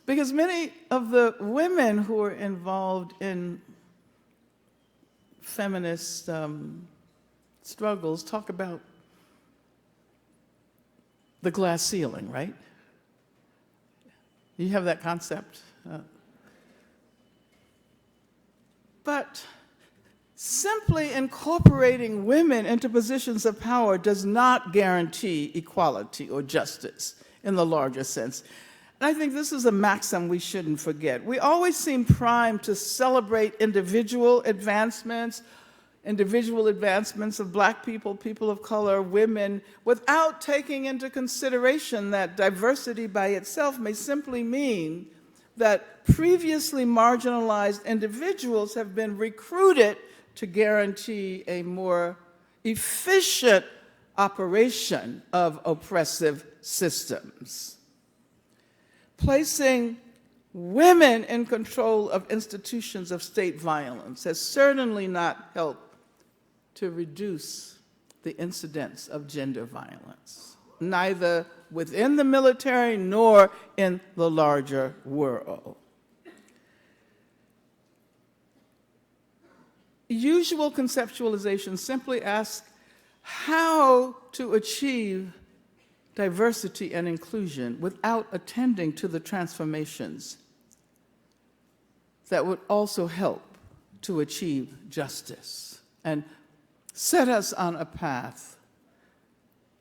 Because many of the women who are involved in feminist struggles talk about the glass ceiling, right? You have that concept. But simply incorporating women into positions of power does not guarantee equality or justice in the larger sense. And I think this is a maxim we shouldn't forget. We always seem primed to celebrate individual advancements of Black people, people of color, women, without taking into consideration that diversity by itself may simply mean that previously marginalized individuals have been recruited to guarantee a more efficient operation of oppressive systems. Placing women in control of institutions of state violence has certainly not helped to reduce the incidence of gender violence, neither within the military nor in the larger world. Usual conceptualization simply asks how to achieve diversity and inclusion without attending to the transformations that would also help to achieve justice and set us on a path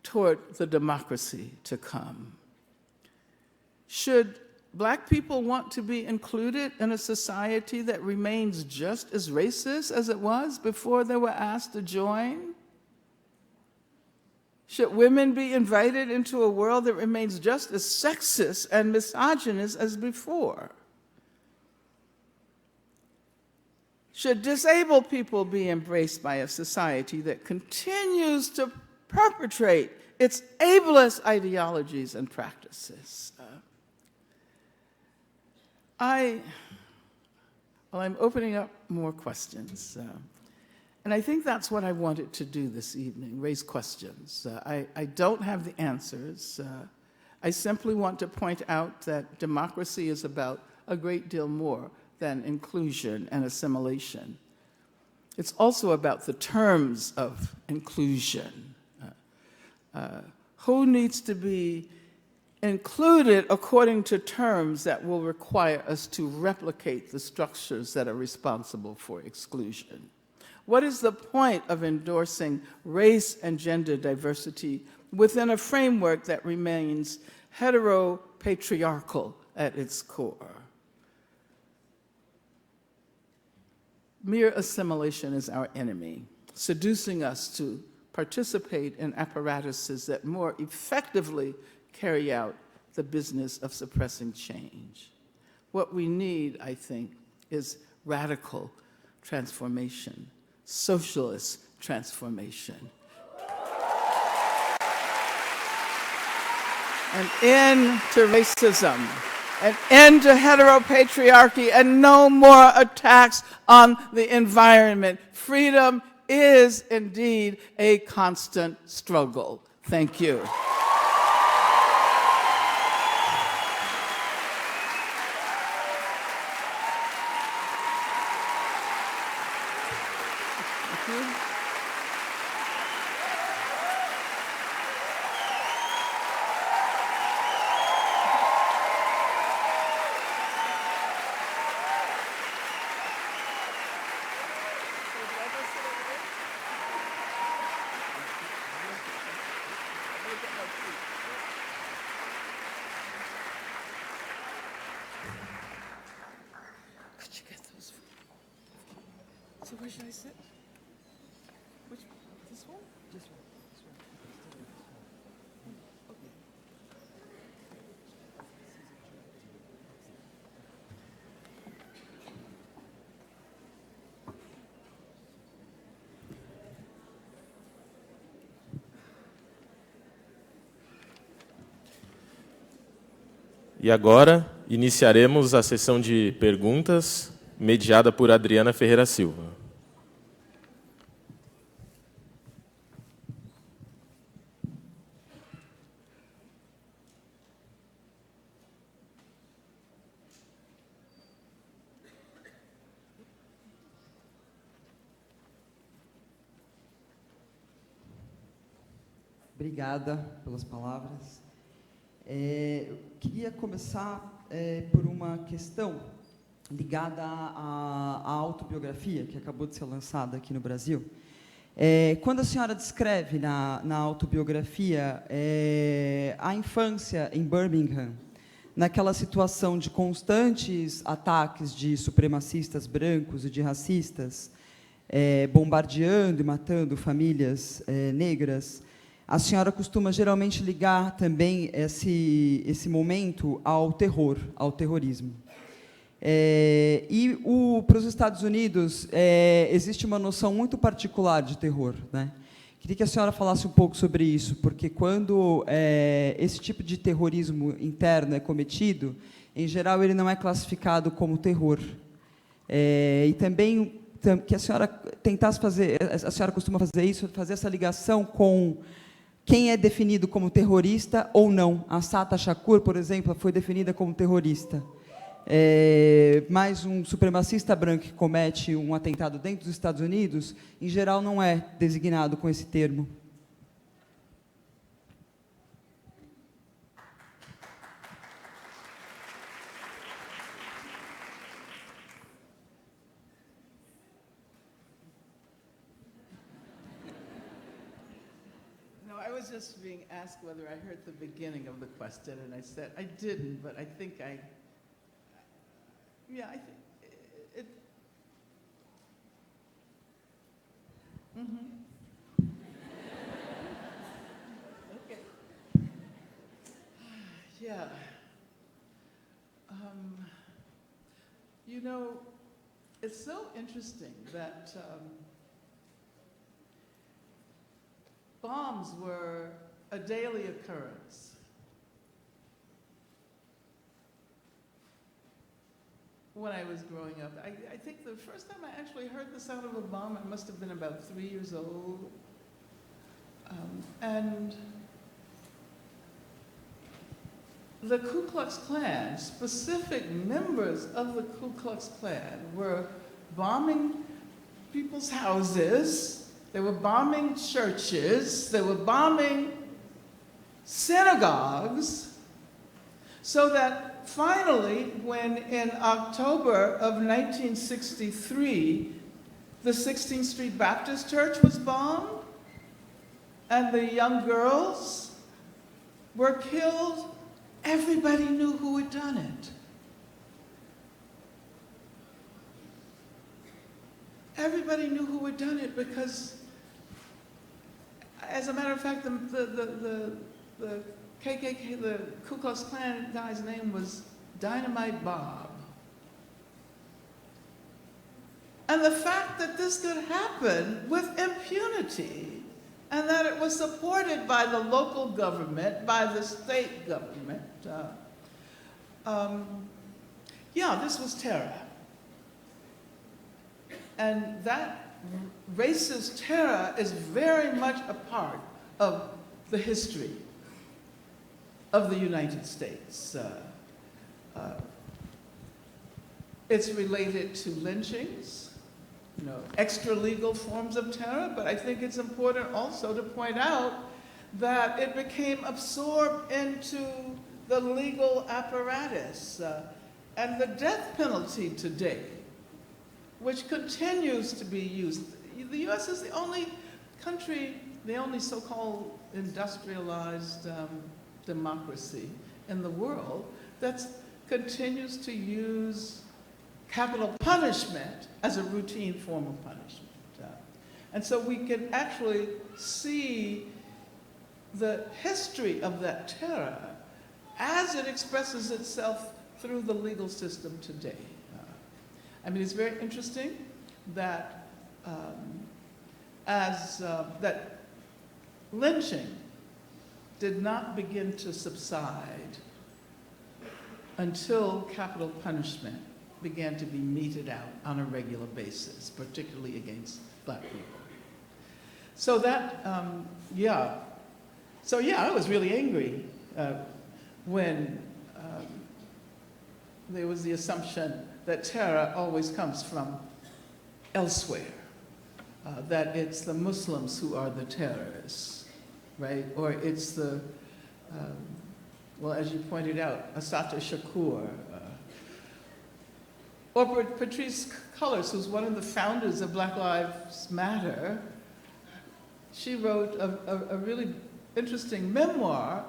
toward the democracy to come. Should Black people want to be included in a society that remains just as racist as it was before they were asked to join? Should women be invited into a world that remains just as sexist and misogynist as before? Should disabled people be embraced by a society that continues to perpetrate its ableist ideologies and practices? I'm opening up more questions. And I think that's what I wanted to do this evening, raise questions. I don't have the answers. I simply want to point out that democracy is about a great deal more than inclusion and assimilation. It's also about the terms of inclusion. Who needs to be included according to terms that will require us to replicate the structures that are responsible for exclusion? What is the point of endorsing race and gender diversity within a framework that remains heteropatriarchal at its core? Mere assimilation is our enemy, seducing us to participate in apparatuses that more effectively carry out the business of suppressing change. What we need, I think, is radical transformation, socialist transformation. An end to racism, an end to heteropatriarchy, and no more attacks on the environment. Freedom is indeed a constant struggle. Thank you. So where should I sit? Which, this one? This one. Okay. E agora, iniciaremos a sessão de perguntas, mediada por Adriana Ferreira Silva. Obrigada pelas palavras. Eu queria começar por uma questão ligada à autobiografia, que acabou de ser lançada aqui no Brasil. Quando a senhora descreve na autobiografia a infância em Birmingham, naquela situação de constantes ataques de supremacistas brancos e de racistas, bombardeando e matando famílias negras, a senhora costuma geralmente ligar também esse momento ao terror, ao terrorismo. Para os Estados Unidos, existe uma noção muito particular de terror, né? Queria que a senhora falasse um pouco sobre isso, porque quando esse tipo de terrorismo interno é cometido, em geral, ele não é classificado como terror. E também que a senhora tentasse fazer, a senhora costuma fazer isso, fazer essa ligação com quem é definido como terrorista ou não. A Sata Shakur, por exemplo, foi definida como terrorista. Mas um supremacista branco que comete um atentado dentro dos Estados Unidos, em geral, não é designado com esse termo. I was just being asked whether I heard the beginning of the question, and I said I didn't, but I think I think it. know, it's so interesting that bombs were a daily occurrence. When I was growing up, I think the first time I actually heard the sound of a bomb, I must have been about 3 years old. And the Ku Klux Klan, specific members of the Ku Klux Klan were bombing people's houses, they were bombing churches, they were bombing synagogues, so that finally, when in October of 1963, the 16th Street Baptist Church was bombed, and the young girls were killed, everybody knew who had done it. Everybody knew who had done it because, as a matter of fact, the KKK, the Ku Klux Klan guy's name was Dynamite Bob. And the fact that this could happen with impunity and that it was supported by the local government, by the state government, yeah, this was terror. And that racist terror is very much a part of the history of the United States. It's related to lynchings, you know, extra-legal forms of terror, but I think it's important also to point out that it became absorbed into the legal apparatus and the death penalty today, which continues to be used. The U.S. is the only country, the only so-called industrialized democracy in the world that continues to use capital punishment as a routine form of punishment. And so we can actually see the history of that terror as it expresses itself through the legal system today. I mean, it's very interesting that that lynching did not begin to subside until capital punishment began to be meted out on a regular basis, particularly against Black people. So that, yeah. So yeah, I was really angry when there was the assumption that terror always comes from elsewhere, that it's the Muslims who are the terrorists, right? Or it's the, well, as you pointed out, Assata Shakur, or Patrisse Cullors, who's one of the founders of Black Lives Matter. She wrote a really interesting memoir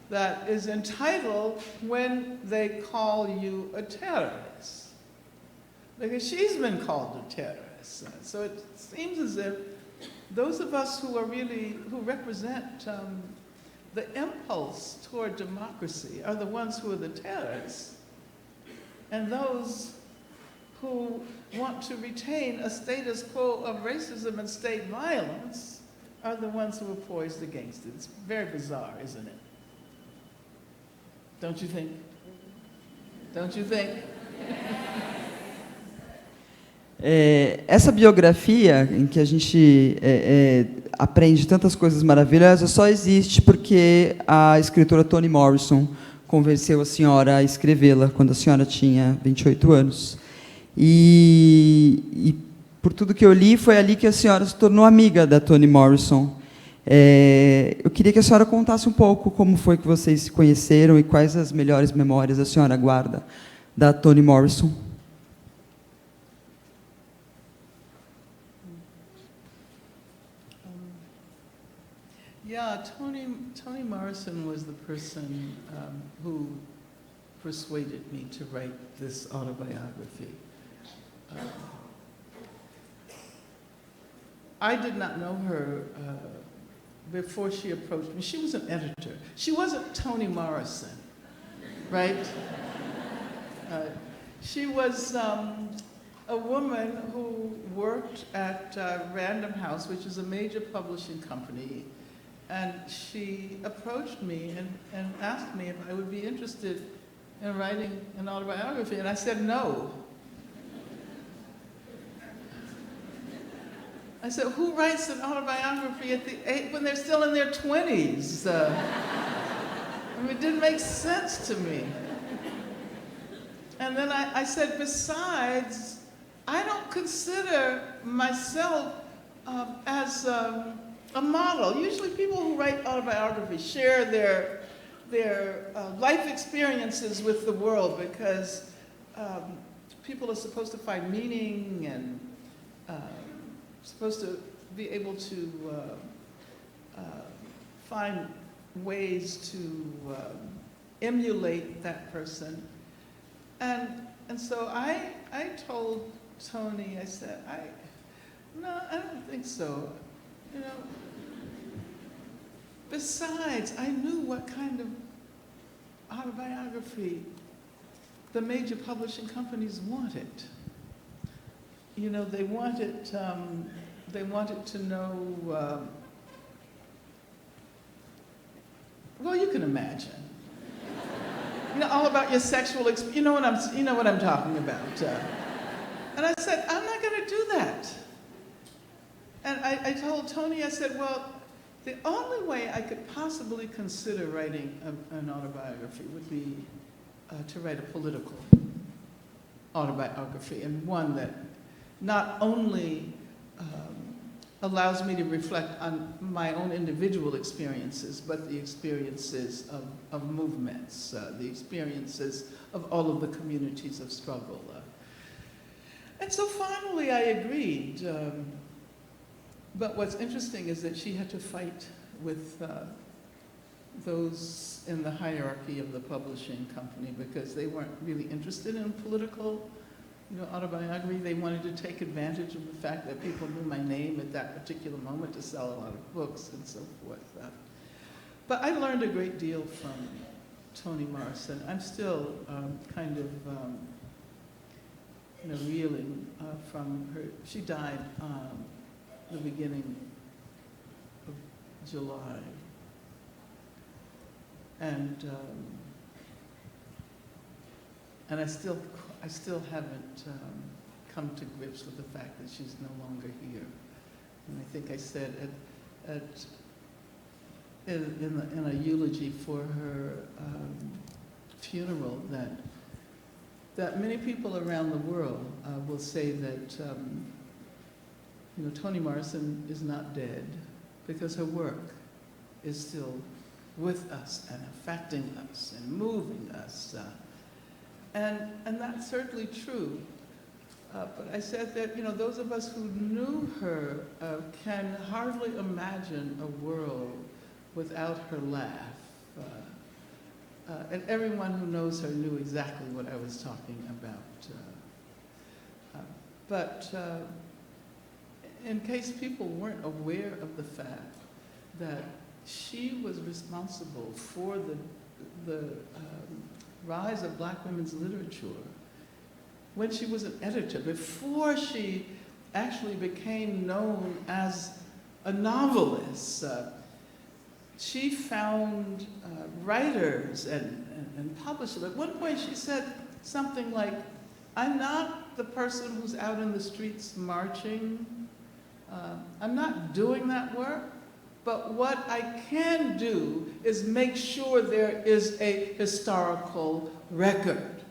that is entitled When They Call You a Terrorist, because she's been called a terrorist. So it seems as if those of us who are really, who represent the impulse toward democracy are the ones who are the terrorists, and those who want to retain a status quo of racism and state violence are the ones who are poised against it. It's very bizarre, isn't it? Don't you think? Don't you think? Essa biografia, em que a gente aprende tantas coisas maravilhosas, só existe porque a escritora Toni Morrison convenceu a senhora a escrevê-la quando a senhora tinha 28 anos. E por tudo que eu li, foi ali que a senhora se tornou amiga da Toni Morrison. Eu queria que a senhora contasse um pouco como foi que vocês se conheceram e quais as melhores memórias a senhora guarda da Toni Morrison. Yeah, Toni Morrison was the person who persuaded me to write this autobiography. I did not know her before she approached me. She was an editor. She wasn't Toni Morrison, right? She was a woman who worked at Random House, which is a major publishing company, and she approached me and asked me if I would be interested in writing an autobiography, and I said no. I said, who writes an autobiography when they're still in their 20s? I mean, it didn't make sense to me. And then I said, besides, I don't consider myself as a model. Usually people who write autobiographies share their life experiences with the world because people are supposed to find meaning and supposed to be able to find ways to emulate that person. And so I told Tony, I said, no, I don't think so. You know, besides, I knew what kind of autobiography the major publishing companies wanted. You know, they wanted to know, well, you can imagine. You know, all about your sexual experience. You know what I'm talking about. And I said, I'm not going to do that. And I told Tony, I said, well, the only way I could possibly consider writing an autobiography would be to write a political autobiography, and one that not only allows me to reflect on my own individual experiences, but the experiences of movements, the experiences of all of the communities of struggle. And so finally I agreed. But what's interesting is that she had to fight with those in the hierarchy of the publishing company because they weren't really interested in political autobiography. They wanted to take advantage of the fact that people knew my name at that particular moment to sell a lot of books and so forth. But I learned a great deal from Toni Morrison. I'm still kind of reeling from her. She died the beginning of July. And I still haven't come to grips with the fact that she's no longer here. And I think I said in a eulogy for her funeral that many people around the world will say that Toni Morrison is not dead because her work is still with us and affecting us and moving us. And that's certainly true. But I said that, those of us who knew her can hardly imagine a world without her laugh. And everyone who knows her knew exactly what I was talking about. But in case people weren't aware of the fact that she was responsible for the rise of Black women's literature when she was an editor, before she actually became known as a novelist. She found writers and publishers. At one point she said something like, I'm not the person who's out in the streets marching. I'm not doing that work. But what I can do is make sure there is a historical record.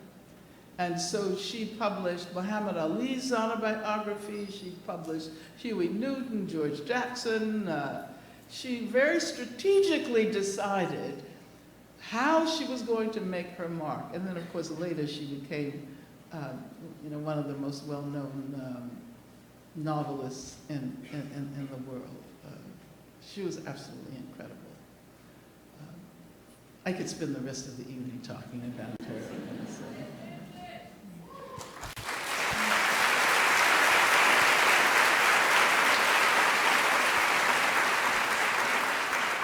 And so she published Muhammad Ali's autobiography, she published Huey Newton, George Jackson. She very strategically decided how she was going to make her mark. And then, of course, later she became one of the most well-known novelists in the world. She was absolutely incredible. I could spend the rest of the evening talking about her.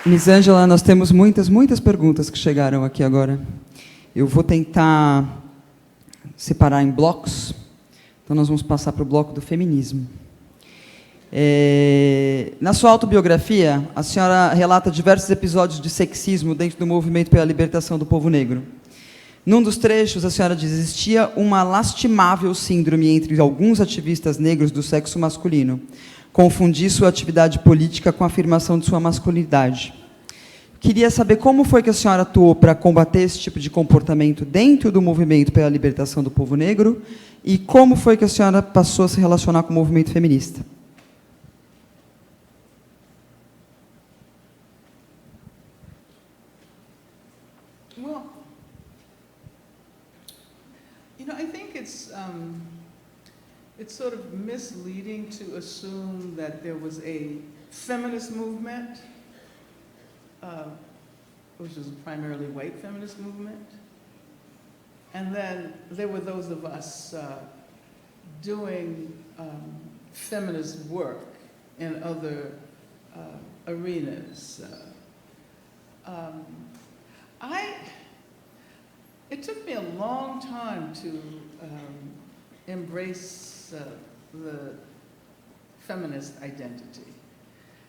Miss Ângela, nós temos muitas perguntas que chegaram aqui agora. Eu vou tentar separar em blocos. Então, nós vamos passar para o bloco do feminismo. Na sua autobiografia, a senhora relata diversos episódios de sexismo dentro do movimento pela libertação do povo negro. Num dos trechos, a senhora diz: existia uma lastimável síndrome entre alguns ativistas negros do sexo masculino, confundir sua atividade política com a afirmação de sua masculinidade. Queria saber como foi que a senhora atuou para combater esse tipo de comportamento dentro do movimento pela libertação do povo negro e como foi que a senhora passou a se relacionar com o movimento feminista. Well, I think it's sort of misleading to assume that there was a feminist movement, which was a primarily white feminist movement, and then there were those of us doing feminist work in other arenas. It took me a long time to embrace the feminist identity.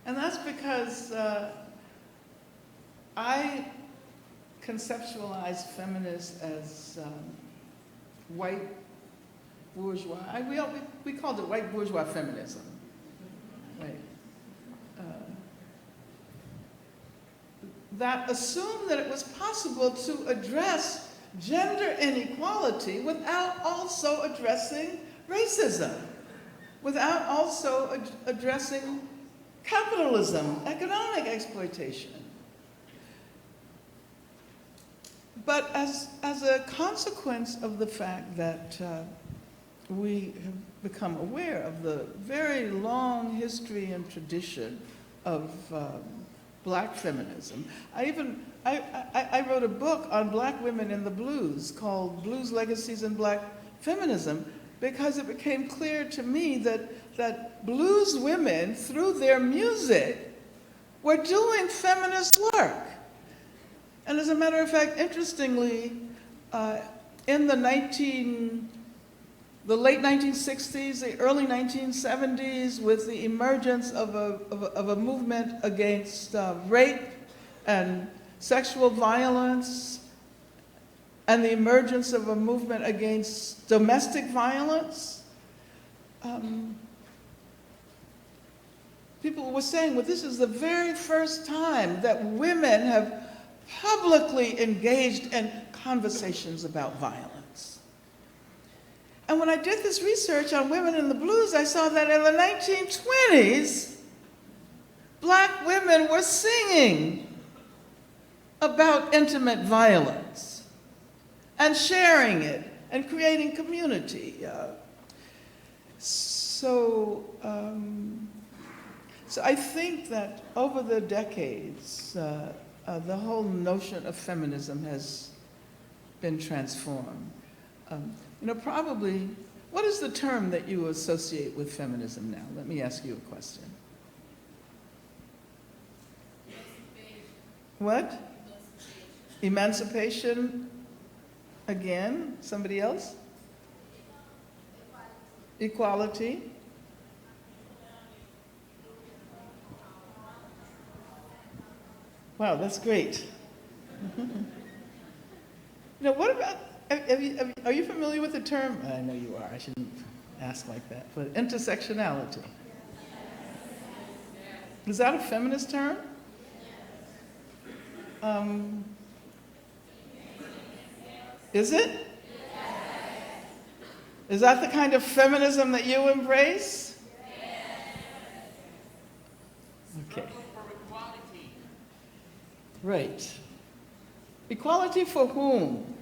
And that's because I conceptualize feminists as white bourgeois. We called it white bourgeois feminism. Right. That assumed that it was possible to address gender inequality without also addressing racism, without also addressing capitalism, economic exploitation. But as a consequence of the fact that we have become aware of the very long history and tradition of black feminism, I wrote a book on black women in the blues called Blues Legacies in Black Feminism, because it became clear to me that blues women, through their music, were doing feminist work. And as a matter of fact, interestingly, in the late 1960s, the early 1970s, with the emergence of a movement against rape and sexual violence, and the emergence of a movement against domestic violence, people were saying, well, this is the very first time that women have publicly engaged in conversations about violence. And when I did this research on women in the blues, I saw that in the 1920s, black women were singing about intimate violence and sharing it and creating community. So I think that over the decades, the whole notion of feminism has been transformed. Probably, what is the term that you associate with feminism now? Let me ask you a question. What? Emancipation? Again? Somebody else? Equality? Wow, that's great. What about, are you familiar with the term? I know you are, I shouldn't ask like that, but intersectionality. Is that a feminist term? Is it? Is that the kind of feminism that you embrace? Okay. Right. Equality for whom?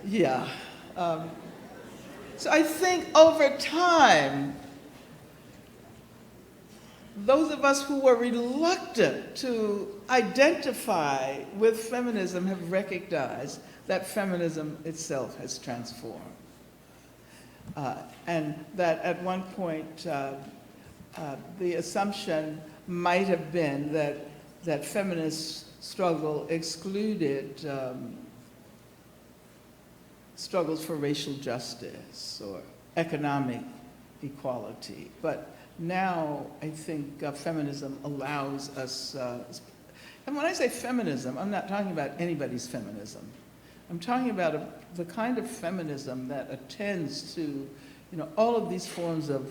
Yeah. So I think over time, those of us who were reluctant to identify with feminism have recognized that feminism itself has transformed. And that at one point, the assumption might have been that feminist struggle excluded struggles for racial justice or economic equality. But now I think feminism allows us, and when I say feminism, I'm not talking about anybody's feminism. I'm talking about the kind of feminism that attends to all of these forms of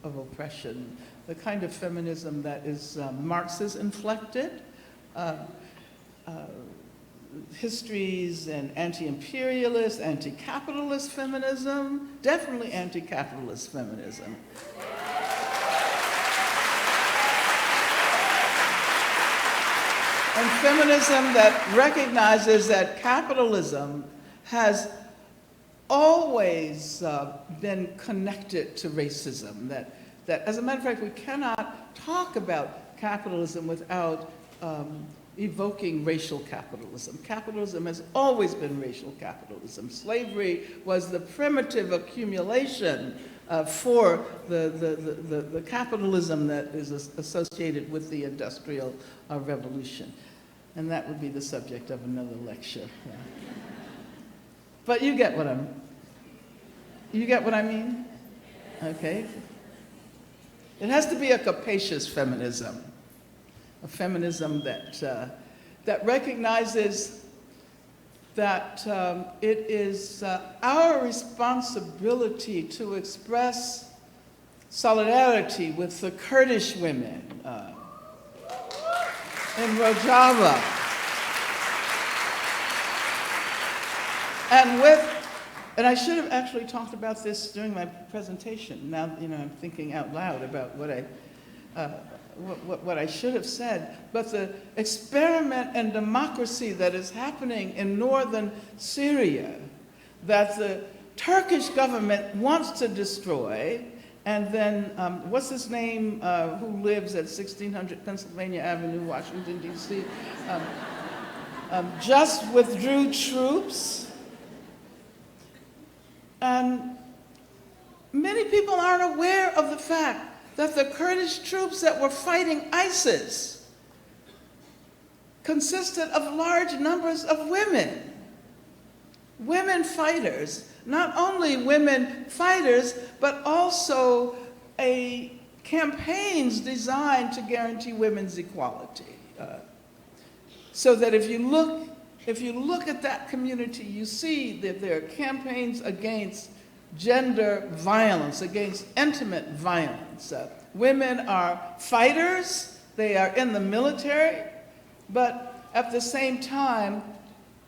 oppression, the kind of feminism that is Marxist inflected, histories and anti-imperialist, anti-capitalist feminism, definitely anti-capitalist feminism. And feminism that recognizes that capitalism has always been connected to racism, that as a matter of fact, we cannot talk about capitalism without evoking racial capitalism. Capitalism has always been racial capitalism. Slavery was the primitive accumulation for the capitalism that is associated with the Industrial Revolution. And that would be the subject of another lecture. Yeah. But you get what I mean? Okay. It has to be a capacious feminism, a feminism that recognizes that it is our responsibility to express solidarity with the Kurdish women in Rojava, and I should have actually talked about this during my presentation. Now, I'm thinking out loud about what I should have said. But the experiment in democracy that is happening in northern Syria, that the Turkish government wants to destroy, and then, what's his name, who lives at 1600 Pennsylvania Avenue, Washington, D.C., just withdrew troops. And many people aren't aware of the fact that the Kurdish troops that were fighting ISIS consisted of large numbers of women. Women fighters, not only women fighters, but also campaigns designed to guarantee women's equality. So that if you look at that community, you see that there are campaigns against gender violence, against intimate violence. Women are fighters, they are in the military, but at the same time,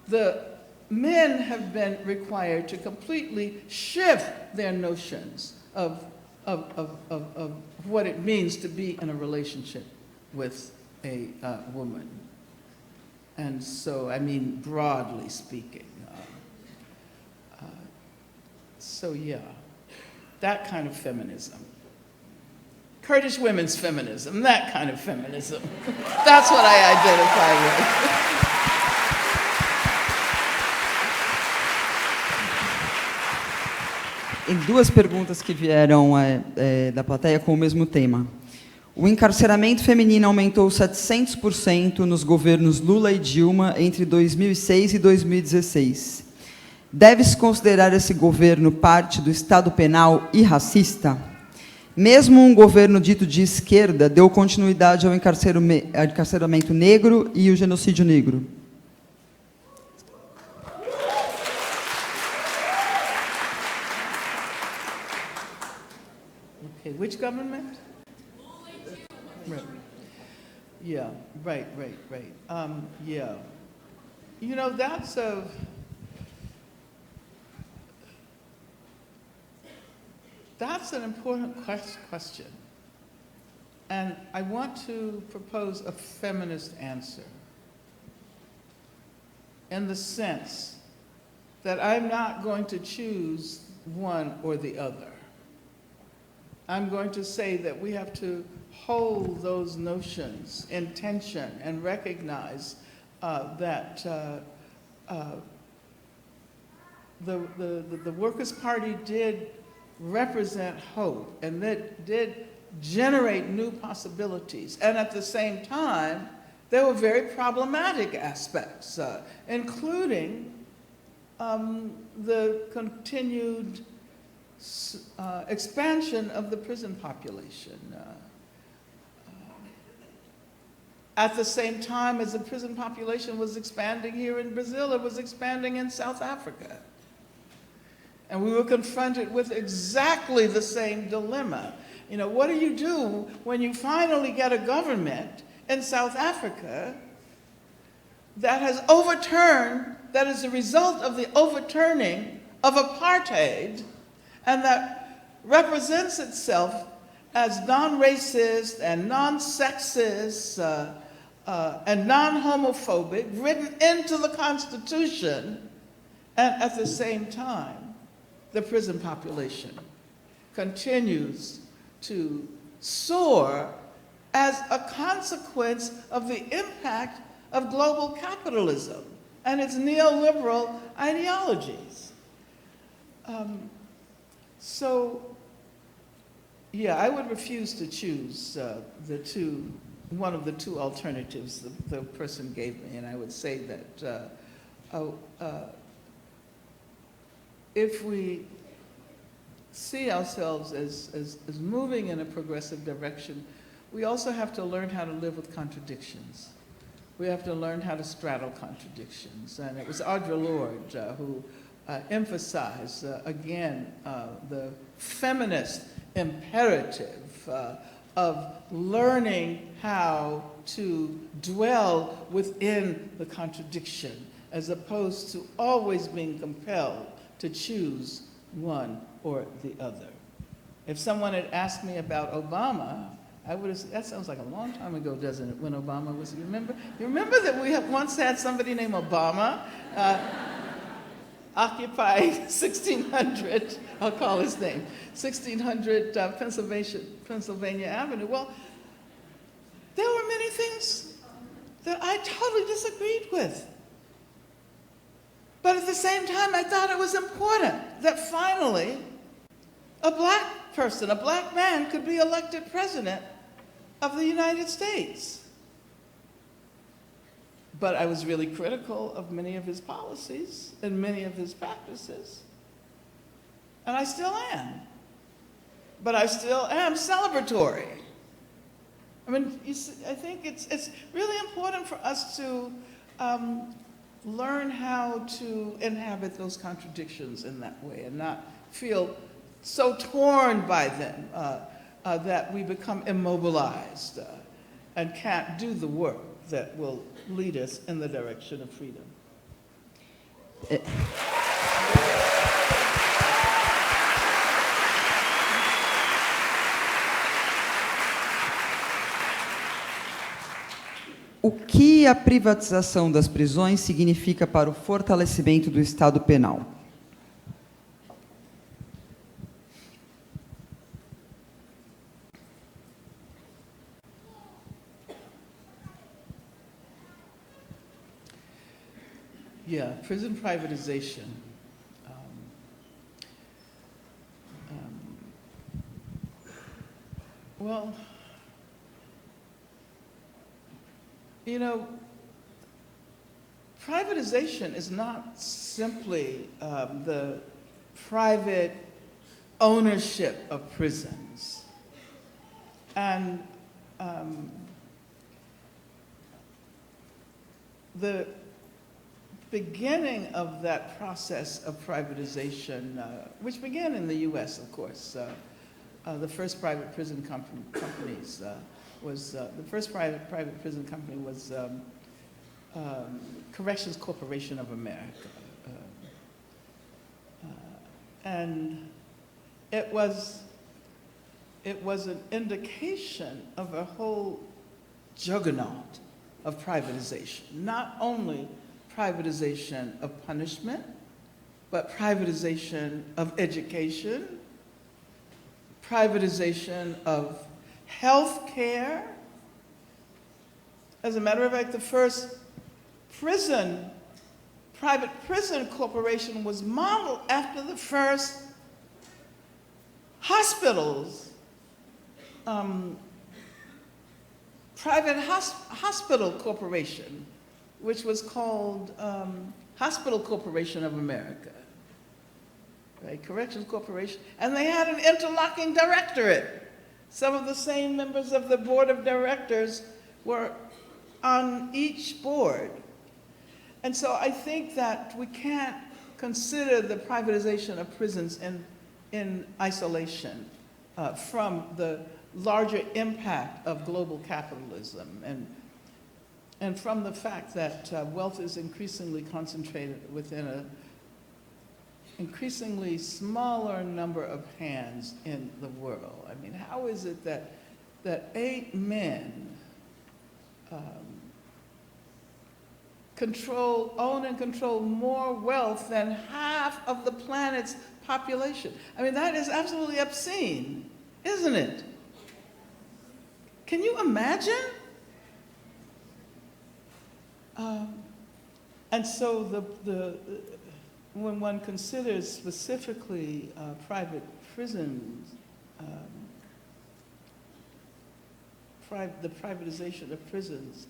the men have been required to completely shift their notions of what it means to be in a relationship with a woman. And so, I mean, broadly speaking. So yeah, that kind of feminism. Kurdish women's feminism, that kind of feminism. That's what I identify with. Em duas perguntas que vieram da plateia com o mesmo tema. O encarceramento feminino aumentou 700% nos governos Lula e Dilma entre 2006 e 2016. Deve-se considerar esse governo parte do Estado penal e racista? Mesmo um governo dito de esquerda deu continuidade ao encarceramento negro e o genocídio negro. Okay, which government? Right. Yeah, right. Yeah. That's an important question. And I want to propose a feminist answer in the sense that I'm not going to choose one or the other. I'm going to say that we have to hold those notions in tension and recognize that the Workers' Party did represent hope and that did generate new possibilities. And at the same time, there were very problematic aspects, including the continued expansion of the prison population. At the same time as the prison population was expanding here in Brazil, it was expanding in South Africa. And we were confronted with exactly the same dilemma. You know, what do you do when you finally get a government in South Africa that has overturned, that is a result of the overturning of apartheid, and that represents itself as non-racist and non-sexist and non-homophobic, written into the Constitution, and at the same time, the prison population continues to soar as a consequence of the impact of global capitalism and its neoliberal ideologies. Yeah, I would refuse to choose one of the two alternatives the person gave me, and I would say that if we see ourselves as moving in a progressive direction, we also have to learn how to live with contradictions. We have to learn how to straddle contradictions. And it was Audre Lorde who emphasized, again, the feminist imperative of learning how to dwell within the contradiction, as opposed to always being compelled to choose one or the other. If someone had asked me about Obama, I would have said, that sounds like a long time ago, doesn't it, when Obama was, you remember that we once had somebody named Obama occupying 1600, I'll call his name, 1600 Pennsylvania Avenue. Well, there were many things that I totally disagreed with. But at the same time, I thought it was important that finally a black person, a black man, could be elected president of the United States. But I was really critical of many of his policies and many of his practices. And I still am. But I still am celebratory. I mean, you see, I think it's really important for us to learn how to inhabit those contradictions in that way and not feel so torn by them that we become immobilized and can't do the work that will lead us in the direction of freedom. O que a privatização das prisões significa para o fortalecimento do Estado penal? Yeah, prison privatization. Well, you know, privatization is not simply the private ownership of prisons. And the beginning of that process of privatization, which began in the US, of course, the first private prison companies was, the first private prison company was Corrections Corporation of America. And it was an indication of a whole juggernaut of privatization, not only privatization of punishment, but privatization of education, privatization of health care. As a matter of fact, the first private prison corporation was modeled after the first hospitals, private hospital corporation, which was called Hospital Corporation of America, right? Corrections Corporation, and they had an interlocking directorate. Some of the same members of the board of directors were on each board. And so I think that we can't consider the privatization of prisons in isolation from the larger impact of global capitalism and from the fact that wealth is increasingly concentrated within an increasingly smaller number of hands in the world. I mean, how is it that 8 men own and control more wealth than half of the planet's population? I mean, that is absolutely obscene, isn't it? Can you imagine? And so when one considers specifically private prisons, the privatization of prisons,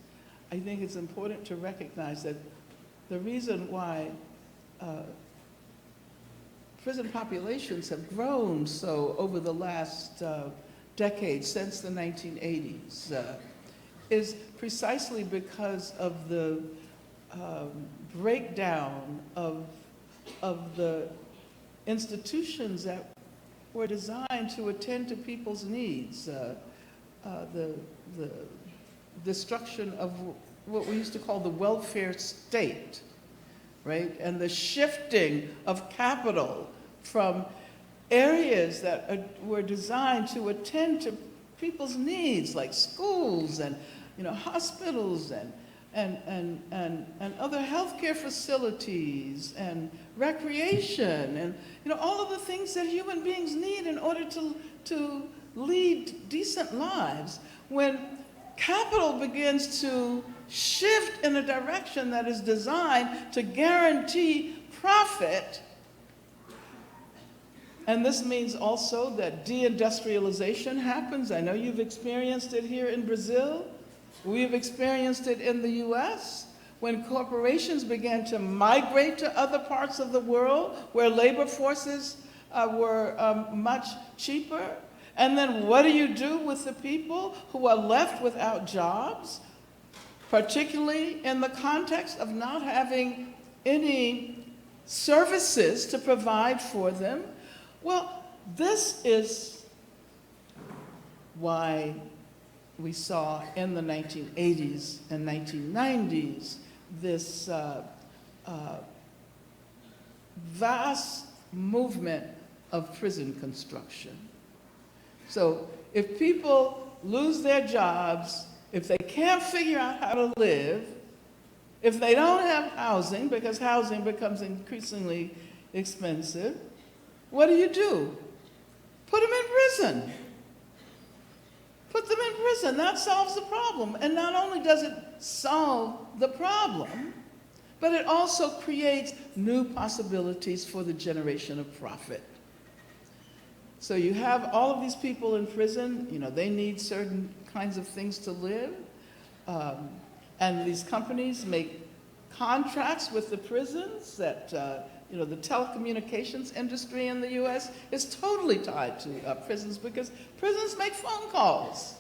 I think it's important to recognize that the reason why prison populations have grown so over the last decade, since the 1980s, is precisely because of the breakdown of the institutions that were designed to attend to people's needs, the destruction of what we used to call the welfare state, right? And the shifting of capital from areas that were designed to attend to people's needs, like schools and hospitals and other healthcare facilities and recreation and all of the things that human beings need in order to lead decent lives. When capital begins to shift in a direction that is designed to guarantee profit, and this means also that deindustrialization happens. I know you've experienced it here in Brazil. We've experienced it in the US, when corporations began to migrate to other parts of the world where labor forces were much cheaper. And then what do you do with the people who are left without jobs, particularly in the context of not having any services to provide for them? Well, this is why we saw in the 1980s and 1990s this vast movement of prison construction. So if people lose their jobs, if they can't figure out how to live, if they don't have housing, because housing becomes increasingly expensive, what do? Put them in prison. Put them in prison. That solves the problem. And not only does it solve the problem, but it also creates new possibilities for the generation of profit. So you have all of these people in prison, they need certain kinds of things to live. And these companies make contracts with the prisons that, the telecommunications industry in the US is totally tied to prisons, because prisons make phone calls.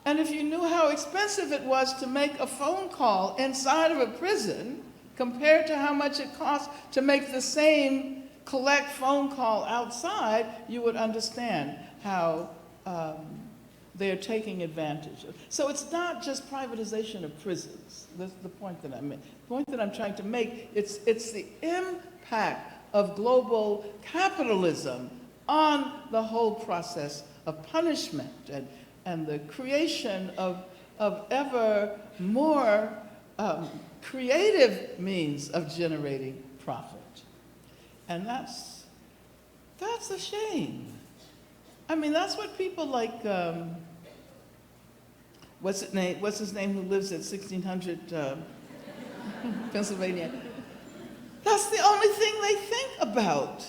And if you knew how expensive it was to make a phone call inside of a prison compared to how much it costs to make the same collect phone call outside, you would understand how they're taking advantage of. So it's not just privatization of prisons. That's the point that I made. The point that I'm trying to make, it's the impact of global capitalism on the whole process of punishment and the creation of ever more creative means of generating profit. And that's a shame. I mean, that's what people like, what's his name who lives at 1600 Pennsylvania? That's the only thing they think about.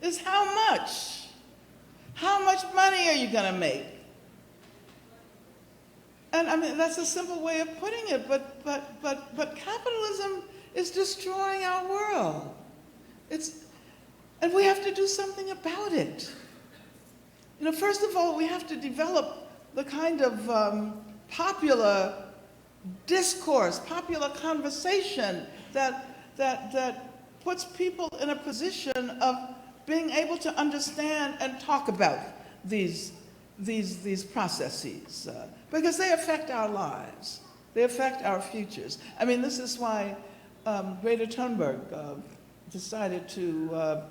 is how much? How much money are you going to make? And I mean, that's a simple way of putting it, but capitalism is destroying our world. And we have to do something about it. You know, first of all, we have to develop the kind of popular discourse, popular conversation that puts people in a position of being able to understand and talk about these processes, because they affect our lives. They affect our futures. I mean, this is why Greta Thunberg decided to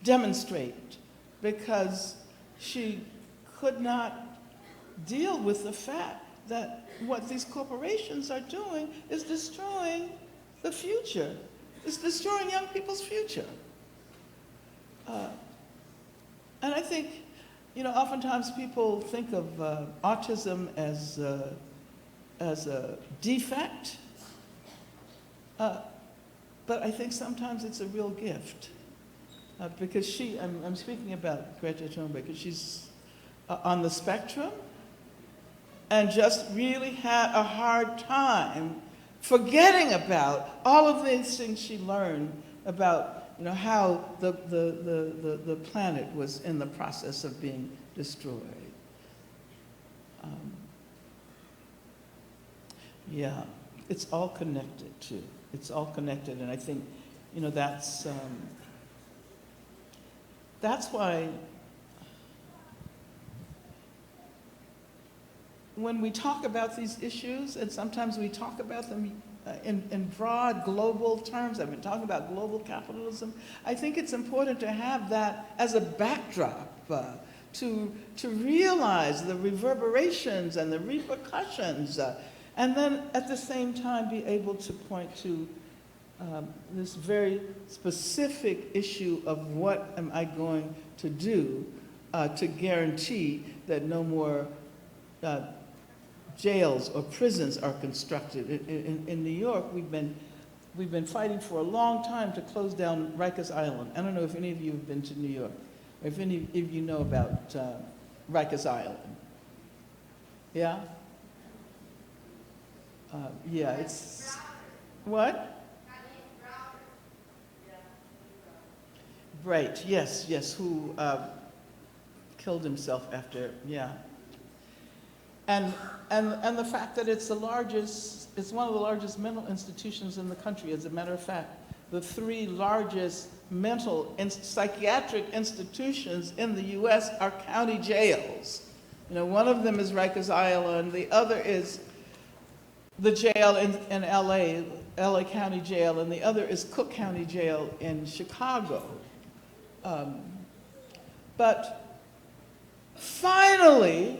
demonstrate, because she could not deal with the fact that what these corporations are doing is destroying the future. It's destroying young people's future. And I think, you know, oftentimes people think of autism as a defect, but I think sometimes it's a real gift. Because I'm speaking about Greta Thunberg, because she's on the spectrum and just really had a hard time forgetting about all of these things she learned about, you know, how the planet was in the process of being destroyed. Yeah, it's all connected too. It's all connected, and I think, you know, that's why when we talk about these issues, and sometimes we talk about them in broad global terms, I've been talking about global capitalism, I think it's important to have that as a backdrop to realize the reverberations and the repercussions, and then at the same time be able to point to this very specific issue of what am I going to do to guarantee that no more jails or prisons are constructed. In New York, we've been fighting for a long time to close down Rikers Island. I don't know if any of you have been to New York, or if any of you know about Rikers Island. Yeah? Yeah, it's... What? Right, yes, who killed himself after, yeah. And the fact that it's one of the largest mental institutions in the country. As a matter of fact, the three largest psychiatric institutions in the US are county jails. You know, one of them is Rikers Island, the other is the jail in LA County Jail, and the other is Cook County Jail in Chicago. But finally,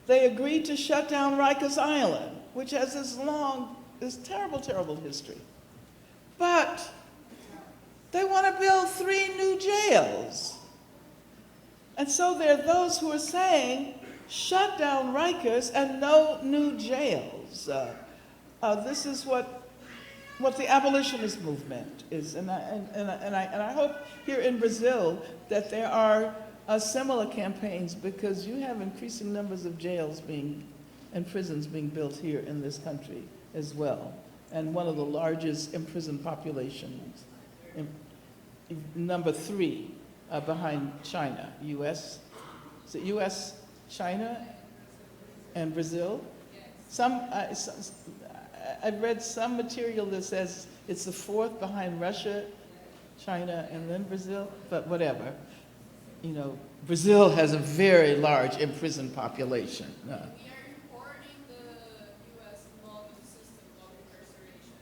they agreed to shut down Rikers Island, which has this terrible, terrible history. But they want to build 3 new jails. And so there are those who are saying, shut down Rikers and no new jails. This is what the abolitionist movement is. And I hope here in Brazil that there are similar campaigns, because you have increasing numbers of jails and prisons being built here in this country as well. And one of the largest imprisoned populations, number 3 behind China, US. Is it US, China, and Brazil? I've read some material that says it's the 4th behind Russia, China, and then Brazil, but whatever. You know, Brazil has a very large imprisoned population. We are importing the U.S. model system of incarceration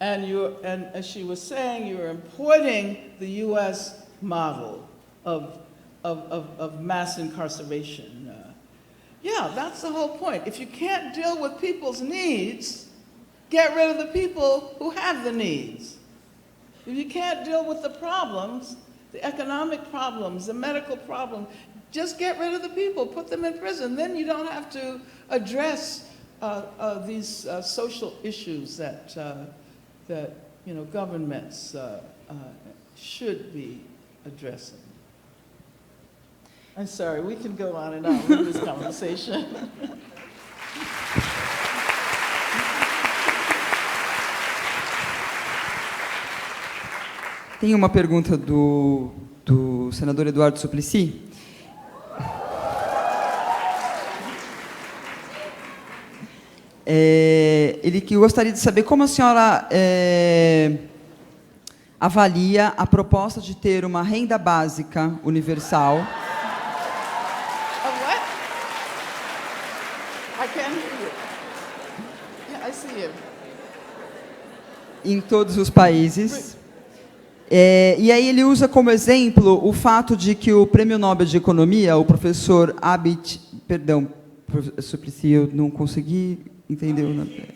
and privatization. And as she was saying, you're importing the U.S. model of mass incarceration. Yeah, that's the whole point. If you can't deal with people's needs, get rid of the people who have the needs. If you can't deal with the problems, the economic problems, the medical problems, just get rid of the people, put them in prison. Then you don't have to address these social issues that you know, governments should be addressing. I'm sorry, we can go on and on with this conversation. Tem uma pergunta do senador Eduardo Suplicy. Ele que gostaria de saber como a senhora avalia a proposta de ter uma renda básica universal. A what? I can't hear you. Yeah, I see you. Em todos os países. E aí ele usa como exemplo o fato de que o Prêmio Nobel de Economia, o professor professor Suplicy, eu não consegui entender o nome.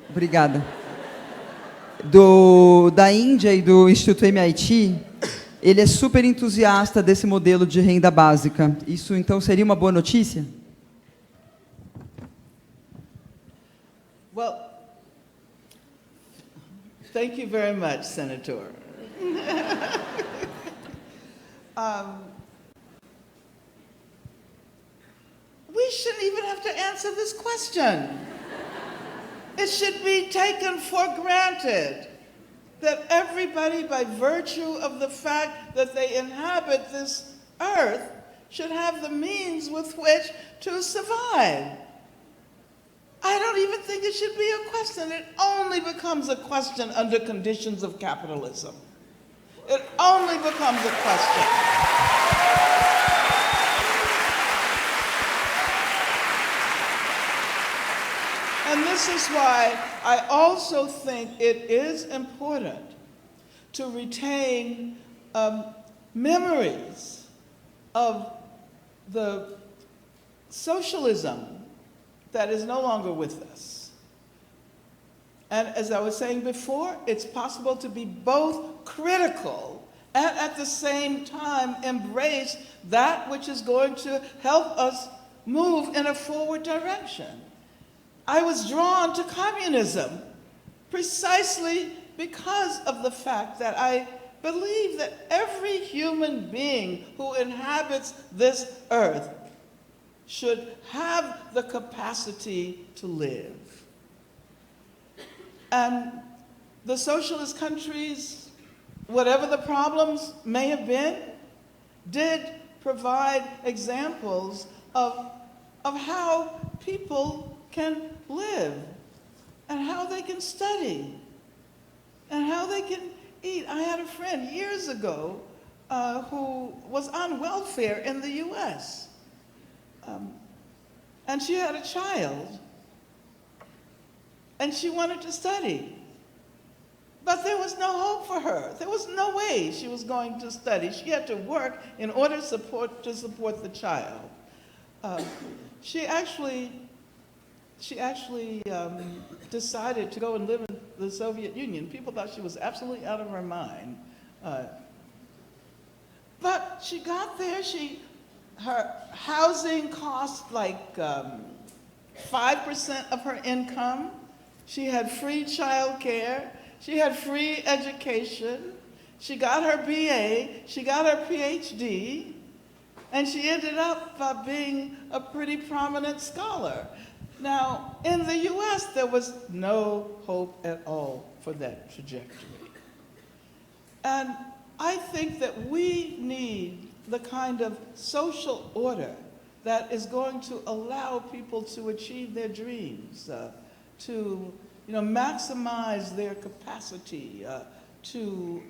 Obrigada. Da Índia e do Instituto MIT, ele é super entusiasta desse modelo de renda básica. Isso, então, seria uma boa notícia? Well, thank you very much, Senator. We shouldn't even have to answer this question. It should be taken for granted that everybody, by virtue of the fact that they inhabit this earth, should have the means with which to survive. I don't even think it should be a question. It only becomes a question under conditions of capitalism. It only becomes a question. And this is why I also think it is important to retain memories of the socialism that is no longer with us. And as I was saying before, it's possible to be both critical and at the same time embrace that which is going to help us move in a forward direction. I was drawn to communism precisely because of the fact that I believe that every human being who inhabits this earth should have the capacity to live. And the socialist countries, whatever the problems may have been, did provide examples of how people can live and how they can study and how they can eat. I had a friend years ago who was on welfare in the US. And she had a child and she wanted to study. But there was no hope for her. There was no way she was going to study. She had to work in order to support the child. She actually decided to go and live in the Soviet Union. People thought she was absolutely out of her mind. But she got there. Her housing cost like 5% of her income. She had free child care. She had free education. She got her BA. She got her PhD. And she ended up being a pretty prominent scholar. Now, in the US, there was no hope at all for that trajectory. And I think that we need the kind of social order that is going to allow people to achieve their dreams, to maximize their capacity, to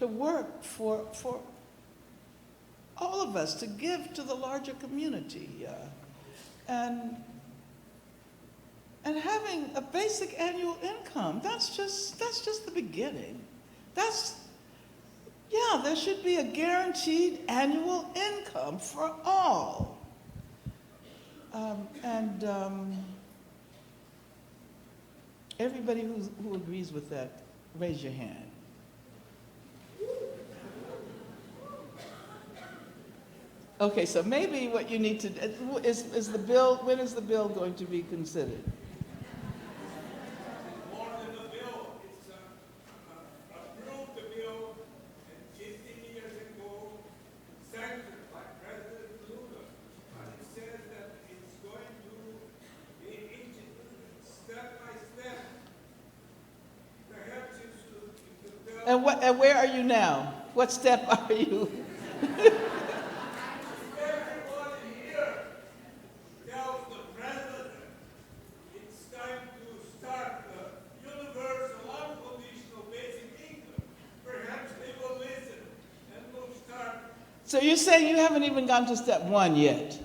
work for all of us, to give to the larger community. And having a basic annual income, that's just the beginning. There should be a guaranteed annual income for all. Everybody who agrees with that, raise your hand. Okay, so maybe what you need to is the bill. When is the bill going to be considered? And where are you now? What step are you? Everybody here tells the president it's time to start the universal unconditional basic income. Perhaps they will listen and will start. So you're saying you haven't even gone to step 1 yet?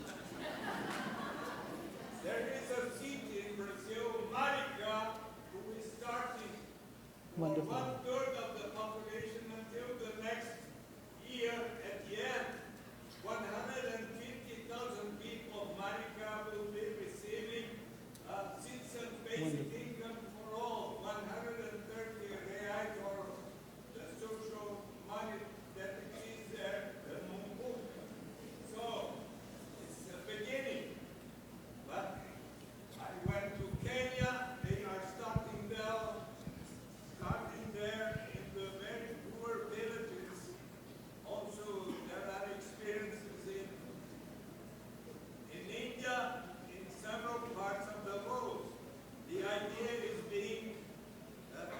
There is a city in Brazil, Marica, who is starting Wonderful. for 1/3 of the population until the next year at the end. 150,000 people of Marica will be receiving citizen basic income for all, 130 reais or the social money that exists there. So it's a beginning. But I went to Kenya, they are starting there in the very poor villages. Also, there are experiences in India, in several parts of the world. The idea is being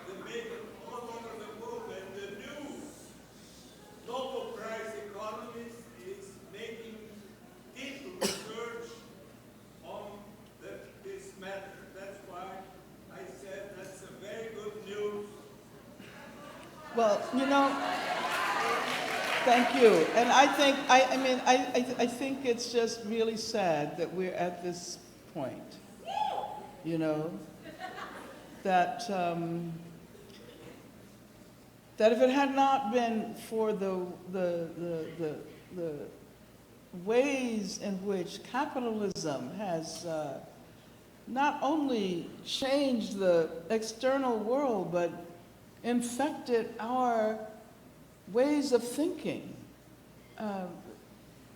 to make it all over the world, and the new Nobel Prize economist is making deep research on this matter. That's why I said that's a very good news. Well, you know, thank you. And I think, I think it's just really sad that we're at this point, you know, that if it had not been for the ways in which capitalism has not only changed the external world, but infected our ways of thinking,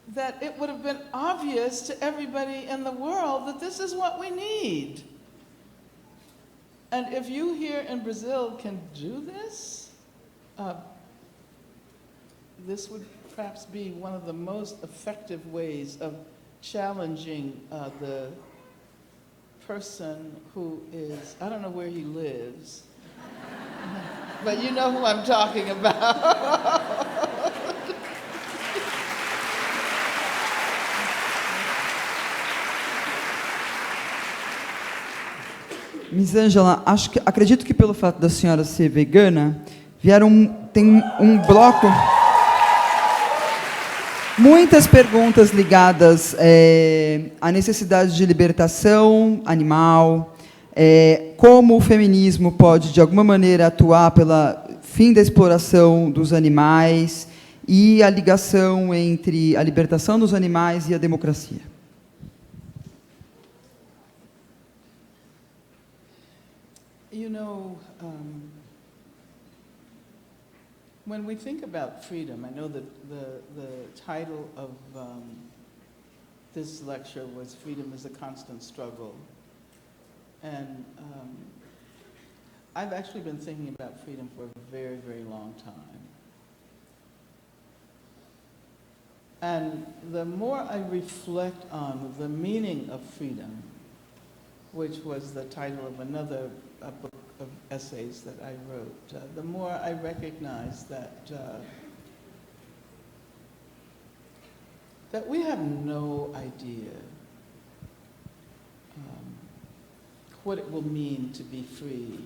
that it would have been obvious to everybody in the world that this is what we need. And if you here in Brazil can do this, this would perhaps be one of the most effective ways of challenging the person who is, I don't know where he lives, but you know who I'm talking about. Miss Ângela, acredito que pelo fato da senhora ser vegana, tem um bloco, muitas perguntas ligadas à necessidade de libertação animal, como o feminismo pode, de alguma maneira, atuar pelo fim da exploração dos animais e a ligação entre a libertação dos animais e a democracia. You know, when we think about freedom, I know that the title of this lecture was Freedom is a Constant Struggle. And I've actually been thinking about freedom for a very, very long time. And the more I reflect on the meaning of freedom, which was the title of another book of essays that I wrote, the more I recognize that we have no idea what it will mean to be free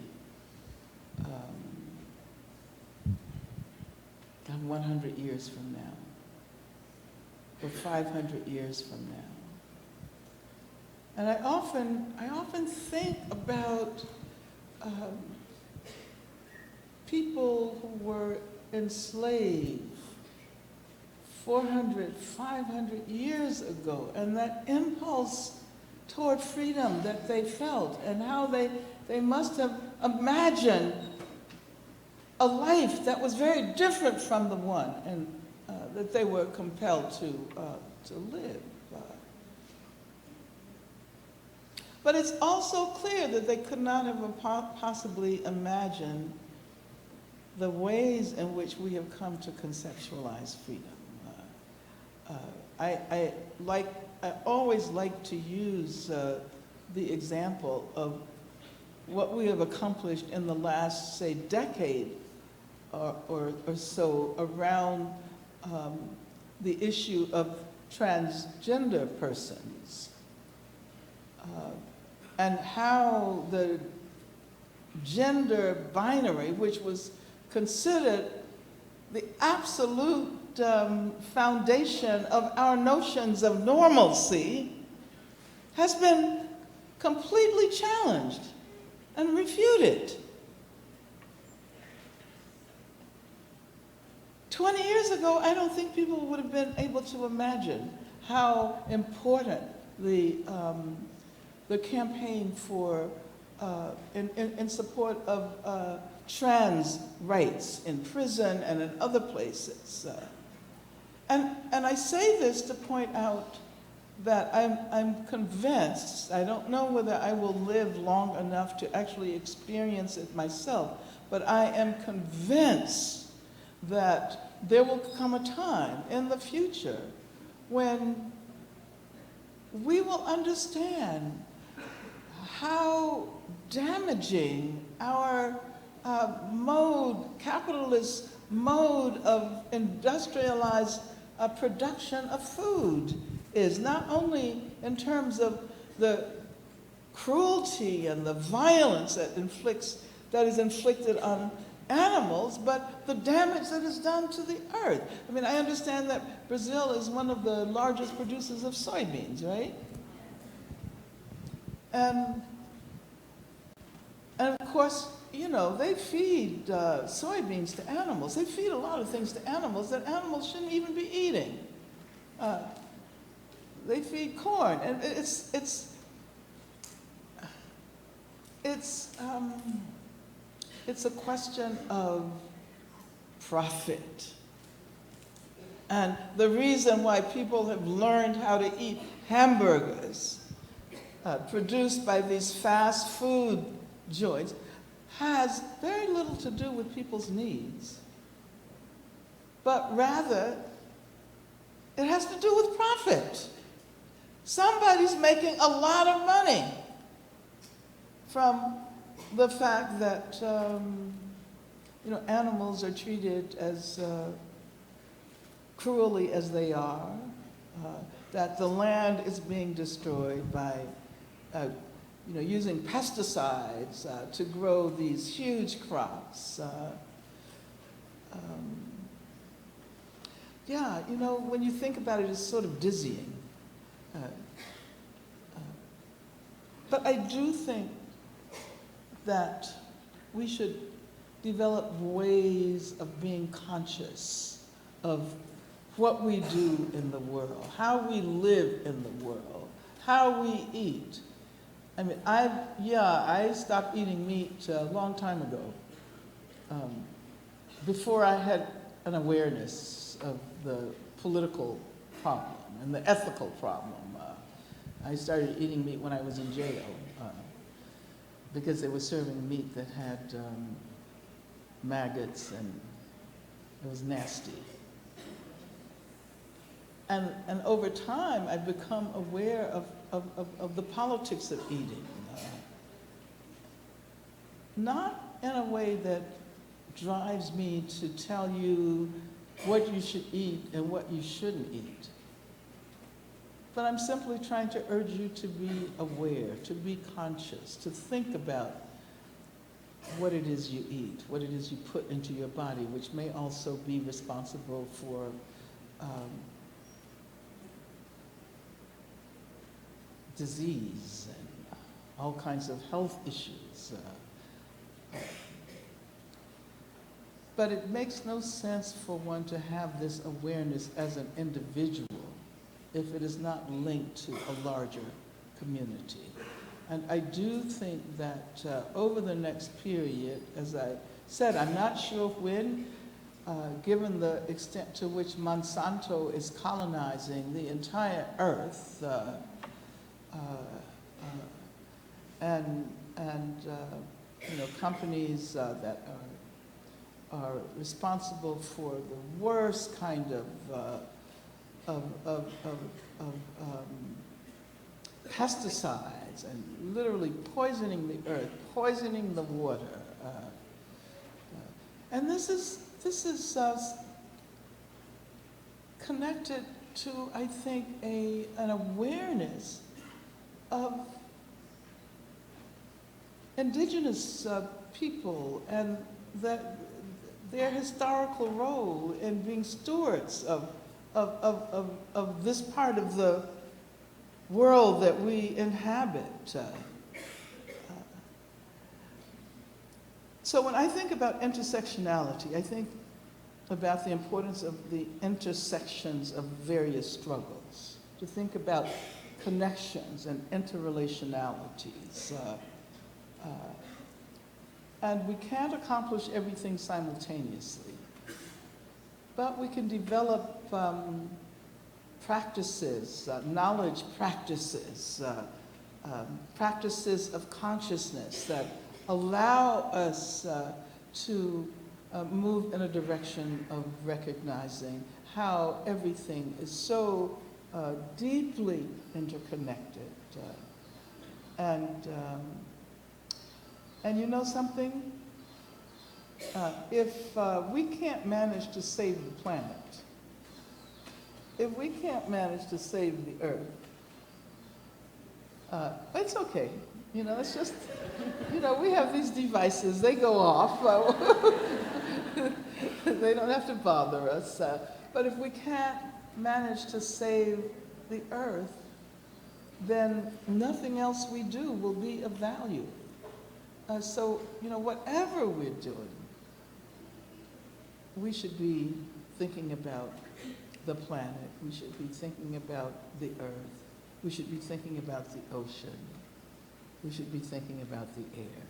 100 years from now, or 500 years from now. And I often think about people who were enslaved 400, 500 years ago, and that impulse toward freedom that they felt, and how they must have imagined a life that was very different from the one and that they were compelled to live. But it's also clear that they could not have possibly imagined the ways in which we have come to conceptualize freedom. I always like to use the example of what we have accomplished in the last, say, decade or so around the issue of transgender persons and how the gender binary, which was considered the absolute foundation of our notions of normalcy, has been completely challenged and refuted. 20 years ago, I don't think people would have been able to imagine how important the campaign for in support of trans rights in prison and in other places. And I say this to point out that I'm convinced, I don't know whether I will live long enough to actually experience it myself, but I am convinced that there will come a time in the future when we will understand how damaging our capitalist mode of industrialized production of food is, not only in terms of the cruelty and the violence that is inflicted on animals, but the damage that is done to the earth. I mean, I understand that Brazil is one of the largest producers of soybeans, right? And of course, you know, they feed soybeans to animals. They feed a lot of things to animals that animals shouldn't even be eating. They feed corn, and it's a question of profit. And the reason why people have learned how to eat hamburgers produced by these fast food joints has very little to do with people's needs, but rather it has to do with profit. Somebody's making a lot of money from the fact that animals are treated as cruelly as they are, that the land is being destroyed by using pesticides to grow these huge crops. When you think about it, it's sort of dizzying. But I do think that we should develop ways of being conscious of what we do in the world, how we live in the world, how we eat. I mean, I stopped eating meat a long time ago, before I had an awareness of the political problem and the ethical problem. I started eating meat when I was in jail, because they were serving meat that had maggots, and it was nasty. And over time, I've become aware of the politics of eating. Not in a way that drives me to tell you what you should eat and what you shouldn't eat. But I'm simply trying to urge you to be aware, to be conscious, to think about what it is you eat, what it is you put into your body, which may also be responsible for disease and all kinds of health issues. But it makes no sense for one to have this awareness as an individual if it is not linked to a larger community. And I do think that over the next period, as I said, I'm not sure when, given the extent to which Monsanto is colonizing the entire earth, and companies that are responsible for the worst kind of pesticides and literally poisoning the earth, poisoning the water. And this is this is connected to, I think, an awareness of indigenous people and their historical role in being stewards of this part of the world that we inhabit. So when I think about intersectionality, I think about the importance of the intersections of various struggles, to think about connections and interrelationalities. And we can't accomplish everything simultaneously, but we can develop practices, knowledge practices, practices of consciousness that allow us to move in a direction of recognizing how everything is so deeply interconnected. And you know something? If we can't manage to save the planet, if we can't manage to save the earth, it's okay. You know, it's just, you know, we have these devices, they go off. They don't have to bother us. But if we can't manage to save the earth, then nothing else we do will be of value. So, you know, whatever we're doing, we should be thinking about the planet. We should be thinking about the earth. We should be thinking about the ocean. We should be thinking about the air.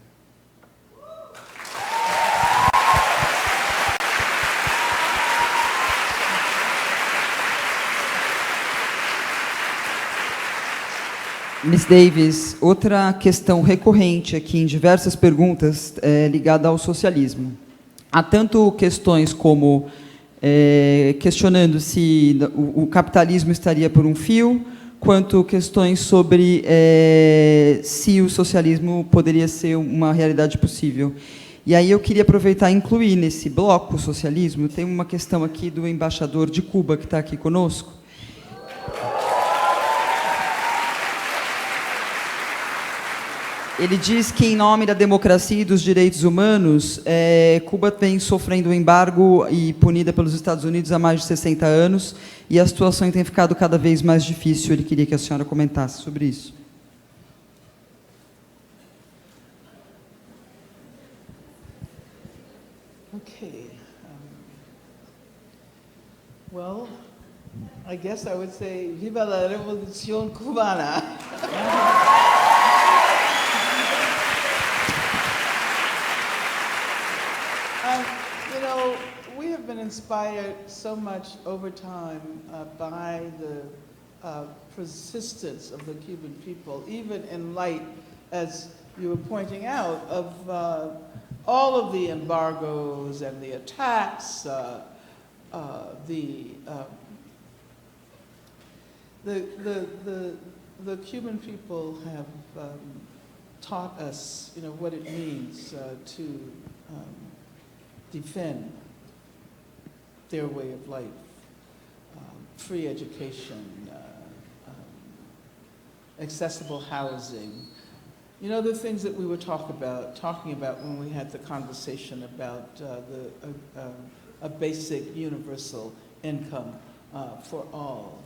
Miss Davis, outra questão recorrente aqui em diversas perguntas é ligada ao socialismo. Há tanto questões como questionando se o capitalismo estaria por um fio, quanto questões sobre se o socialismo poderia ser uma realidade possível. E aí eu queria aproveitar e incluir nesse bloco o socialismo. Tem uma questão aqui do embaixador de Cuba que está aqui conosco. Ele diz que, em nome da democracia e dos direitos humanos, Cuba vem sofrendo um embargo e punida pelos Estados Unidos há mais de 60 anos, e a situação tem ficado cada vez mais difícil. Ele queria que a senhora comentasse sobre isso. Okay. Well, I guess I would say, viva la revolución cubana. You know, we have been inspired so much over time by the persistence of the Cuban people, even in light, as you were pointing out, of all of the embargoes and the attacks, the Cuban people have taught us, you know, what it means to defend their way of life, free education, accessible housing. You know, the things that we were talking about when we had the conversation about a basic universal income for all.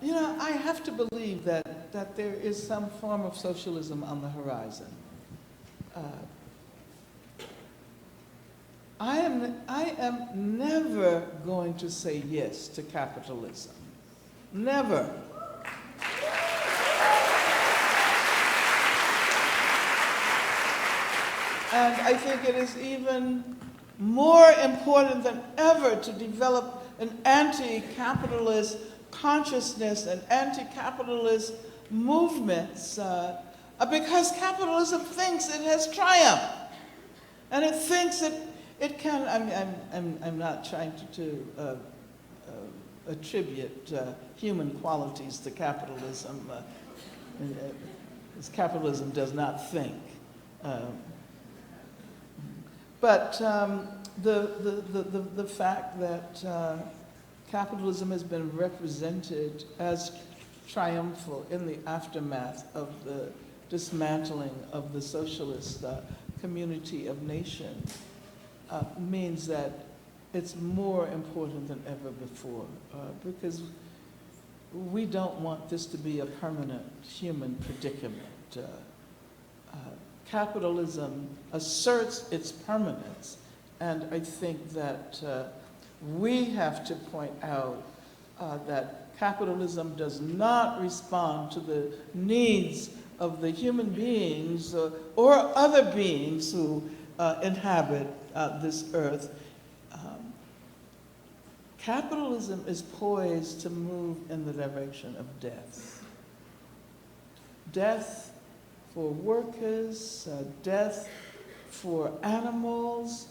You know, I have to believe that there is some form of socialism on the horizon. I am never going to say yes to capitalism. Never. And I think it is even more important than ever to develop an anti-capitalist consciousness and anti-capitalist movements because capitalism thinks it has triumphed. And it thinks that it can, I'm not trying to attribute human qualities to capitalism. Capitalism does not think. But the fact that capitalism has been represented as triumphal in the aftermath of the dismantling of the socialist community of nations means that it's more important than ever before, because we don't want this to be a permanent human predicament. Capitalism asserts its permanence, and I think that we have to point out that capitalism does not respond to the needs of the human beings or other beings who inhabit this earth. Capitalism is poised to move in the direction of death. Death for workers, death for animals,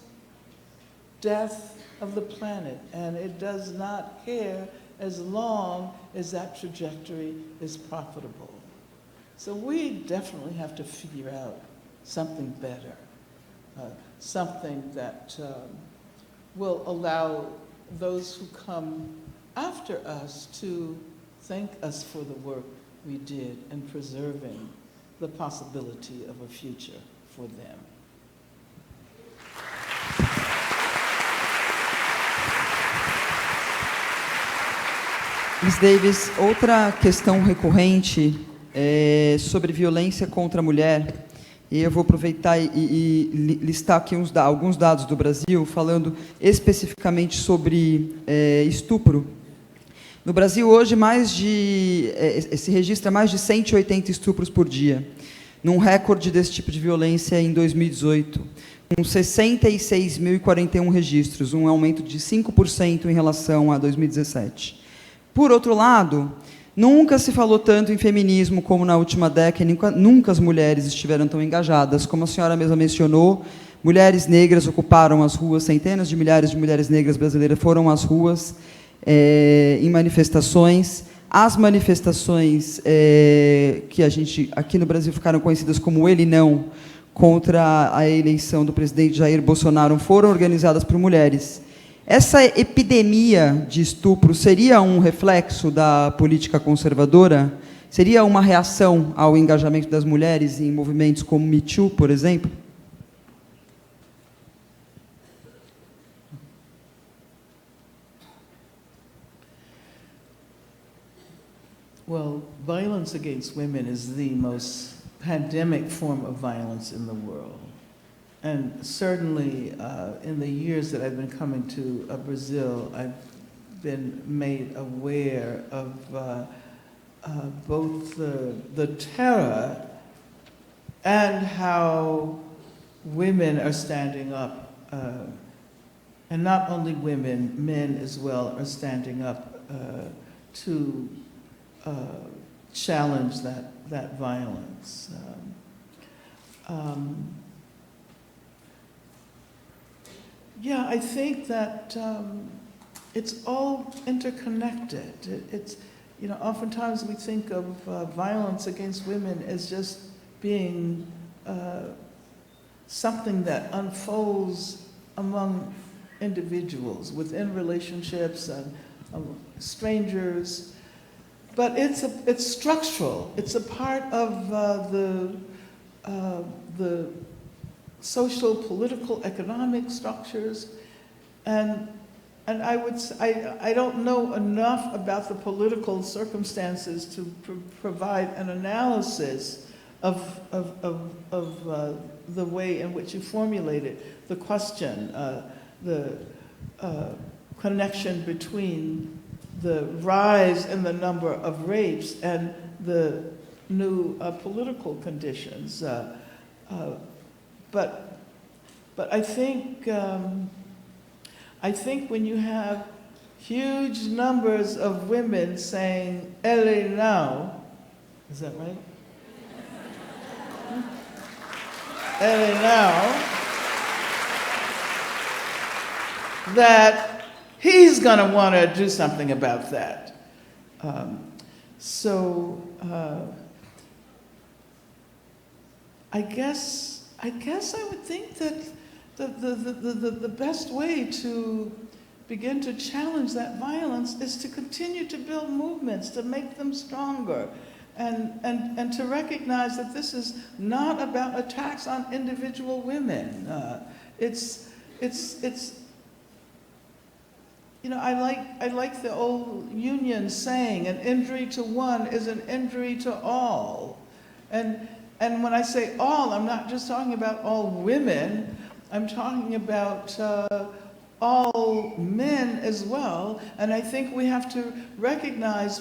death of the planet. And it does not care as long as that trajectory is profitable. So we definitely have to figure out something better, something that will allow those who come after us to thank us for the work we did in preserving the possibility of a future for them. Miss Davis, outra questão recorrente é sobre violência contra a mulher. E eu vou aproveitar e listar aqui alguns dados do Brasil, falando especificamente sobre estupro. No Brasil, hoje, se registra mais de 180 estupros por dia, num recorde desse tipo de violência em 2018, com 66.041 registros, um aumento de 5% em relação a 2017. Por outro lado, nunca se falou tanto em feminismo como na última década, nunca as mulheres estiveram tão engajadas. Como a senhora mesma mencionou, mulheres negras ocuparam as ruas, centenas de milhares de mulheres negras brasileiras foram às ruas em manifestações. As manifestações que aqui no Brasil ficaram conhecidas como Ele Não, contra a eleição do presidente Jair Bolsonaro, foram organizadas por mulheres. Essa epidemia de estupro seria um reflexo da política conservadora? Seria uma reação ao engajamento das mulheres em movimentos como Me Too, por exemplo? Well, violence against women is the most pandemic form of violence in the world. And certainly in the years that I've been coming to Brazil, I've been made aware of both the terror and how women are standing up. And not only women, men as well are standing up to challenge that violence. Yeah, I think that it's all interconnected. It's, you know, oftentimes we think of violence against women as just being something that unfolds among individuals, within relationships and strangers. But it's structural. It's a part of the social, political, economic structures, and I don't know enough about the political circumstances to provide an analysis of the way in which you formulated the question, the connection between the rise in the number of rapes and the new political conditions. But I think when you have huge numbers of women saying "ele não," is that right? Ele não, that he's going to want to do something about that. I guess I would think that the best way to begin to challenge that violence is to continue to build movements, to make them stronger, and to recognize that this is not about attacks on individual women. It's you know, I like the old Union saying, an injury to one is an injury to all. And when I say all, I'm not just talking about all women, I'm talking about all men as well. And I think we have to recognize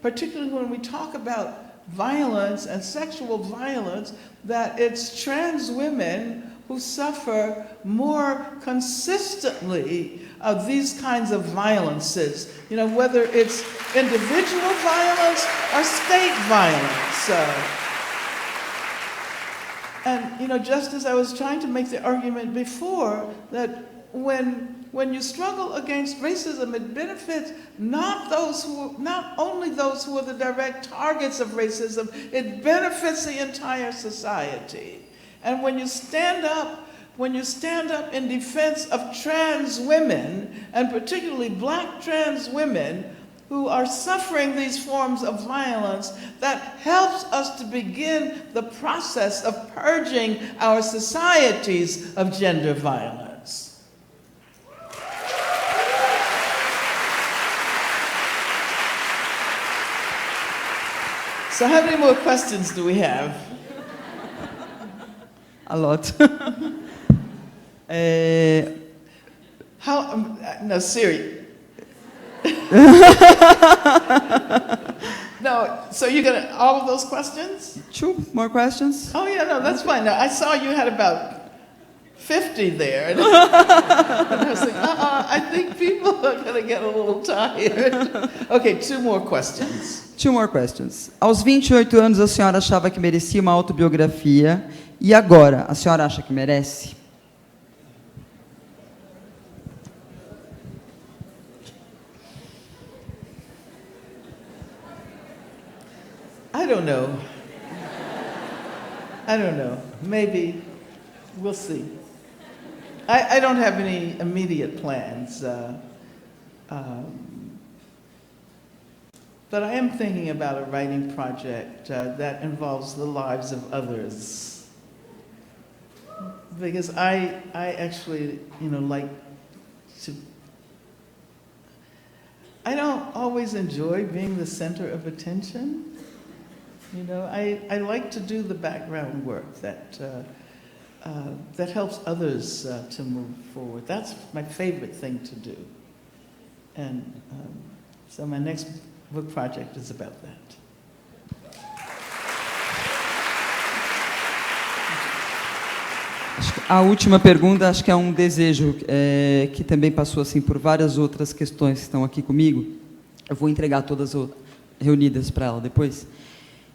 particularly when we talk about violence and sexual violence, that it's trans women who suffer more consistently of these kinds of violences, you know, whether it's individual violence or state violence. And, you know, just as I was trying to make the argument before, that when you struggle against racism, it benefits not only those who are the direct targets of racism, it benefits the entire society. And when you stand up in defense of trans women, and particularly black trans women, who are suffering these forms of violence, that helps us to begin the process of purging our societies of gender violence. So how many more questions do we have? A lot. No, Siri. No, so you're gonna, all of those questions? 2 more questions? Oh yeah, no, that's fine. Now, I saw you had about 50 there. And I was like, I think people are gonna get a little tired. Okay, 2 more questions. 2 more questions. Aos 28 anos, a senhora achava que merecia uma autobiografia, e agora, a senhora acha que merece? I don't know. Maybe. We'll see. I don't have any immediate plans. But I am thinking about a writing project that involves the lives of others. Because I actually, you know, like to... I don't always enjoy being the center of attention. You know, I like to do the background work that helps others to move forward. That's my favorite thing to do. And so my next book project is about that. A última pergunta, acho que é um desejo que também passou assim por várias outras questões que estão aqui comigo. Eu vou entregar todas reunidas para ela depois.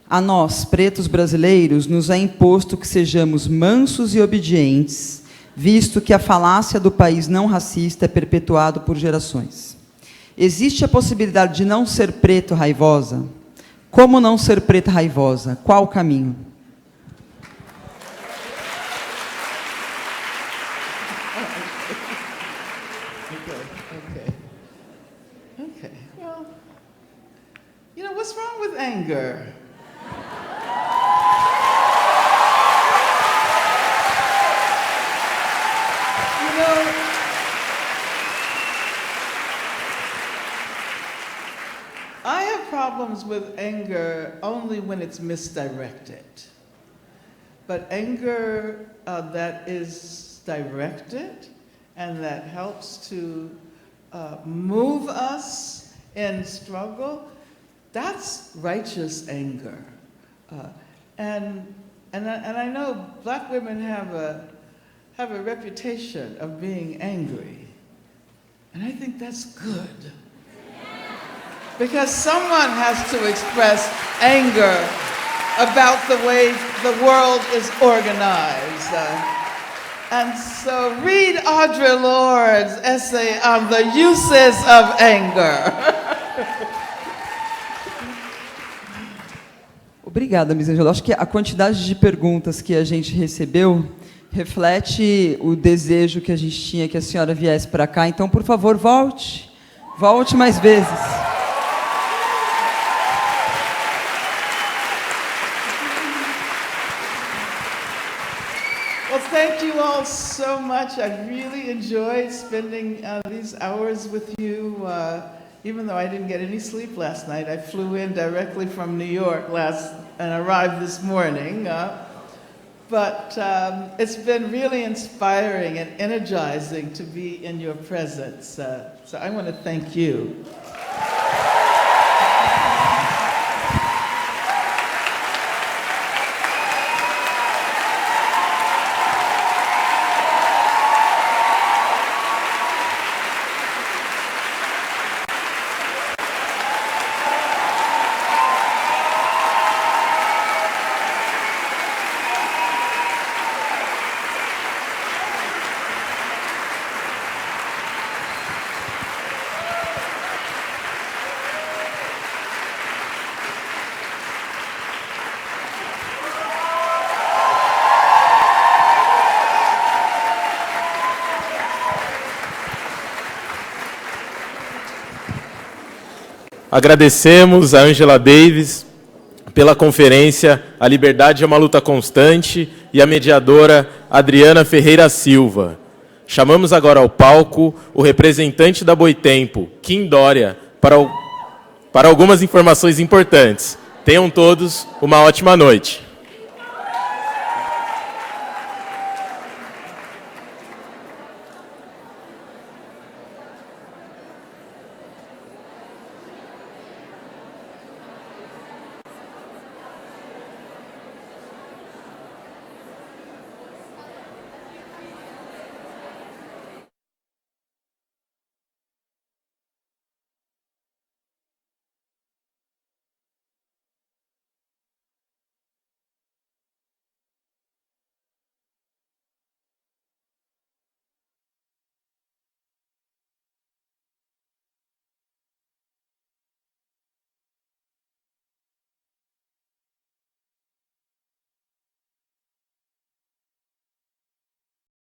A nós, pretos brasileiros, nos é imposto que sejamos mansos e obedientes, visto que a falácia do país não racista é perpetuado por gerações. Existe a possibilidade de não ser preto raivosa? Como não ser preta raivosa? Qual o caminho? Okay. Well, you know, what's wrong with anger? I have problems with anger only when it's misdirected. But anger that is directed and that helps to move us in struggle, that's righteous anger. And I know black women have a reputation of being angry. And I think that's good. Because someone has to express anger about the way the world is organized. And so read Audre Lorde's essay on the uses of anger. Obrigada, Miss Angela. Acho que a quantidade de perguntas que a gente recebeu reflete o desejo que a gente tinha que a senhora viesse para cá. Então, por favor, volte. Volte mais vezes. Well, thank you all so much. I really enjoyed spending these hours with you. Even though I didn't get any sleep last night, I flew in directly from New York and arrived this morning. But it's been really inspiring and energizing to be in your presence. So I want to thank you. Agradecemos a Angela Davis pela conferência A Liberdade é uma Luta Constante e a mediadora Adriana Ferreira Silva. Chamamos agora ao palco o representante da Boitempo, Kim Dória, para algumas informações importantes. Tenham todos uma ótima noite.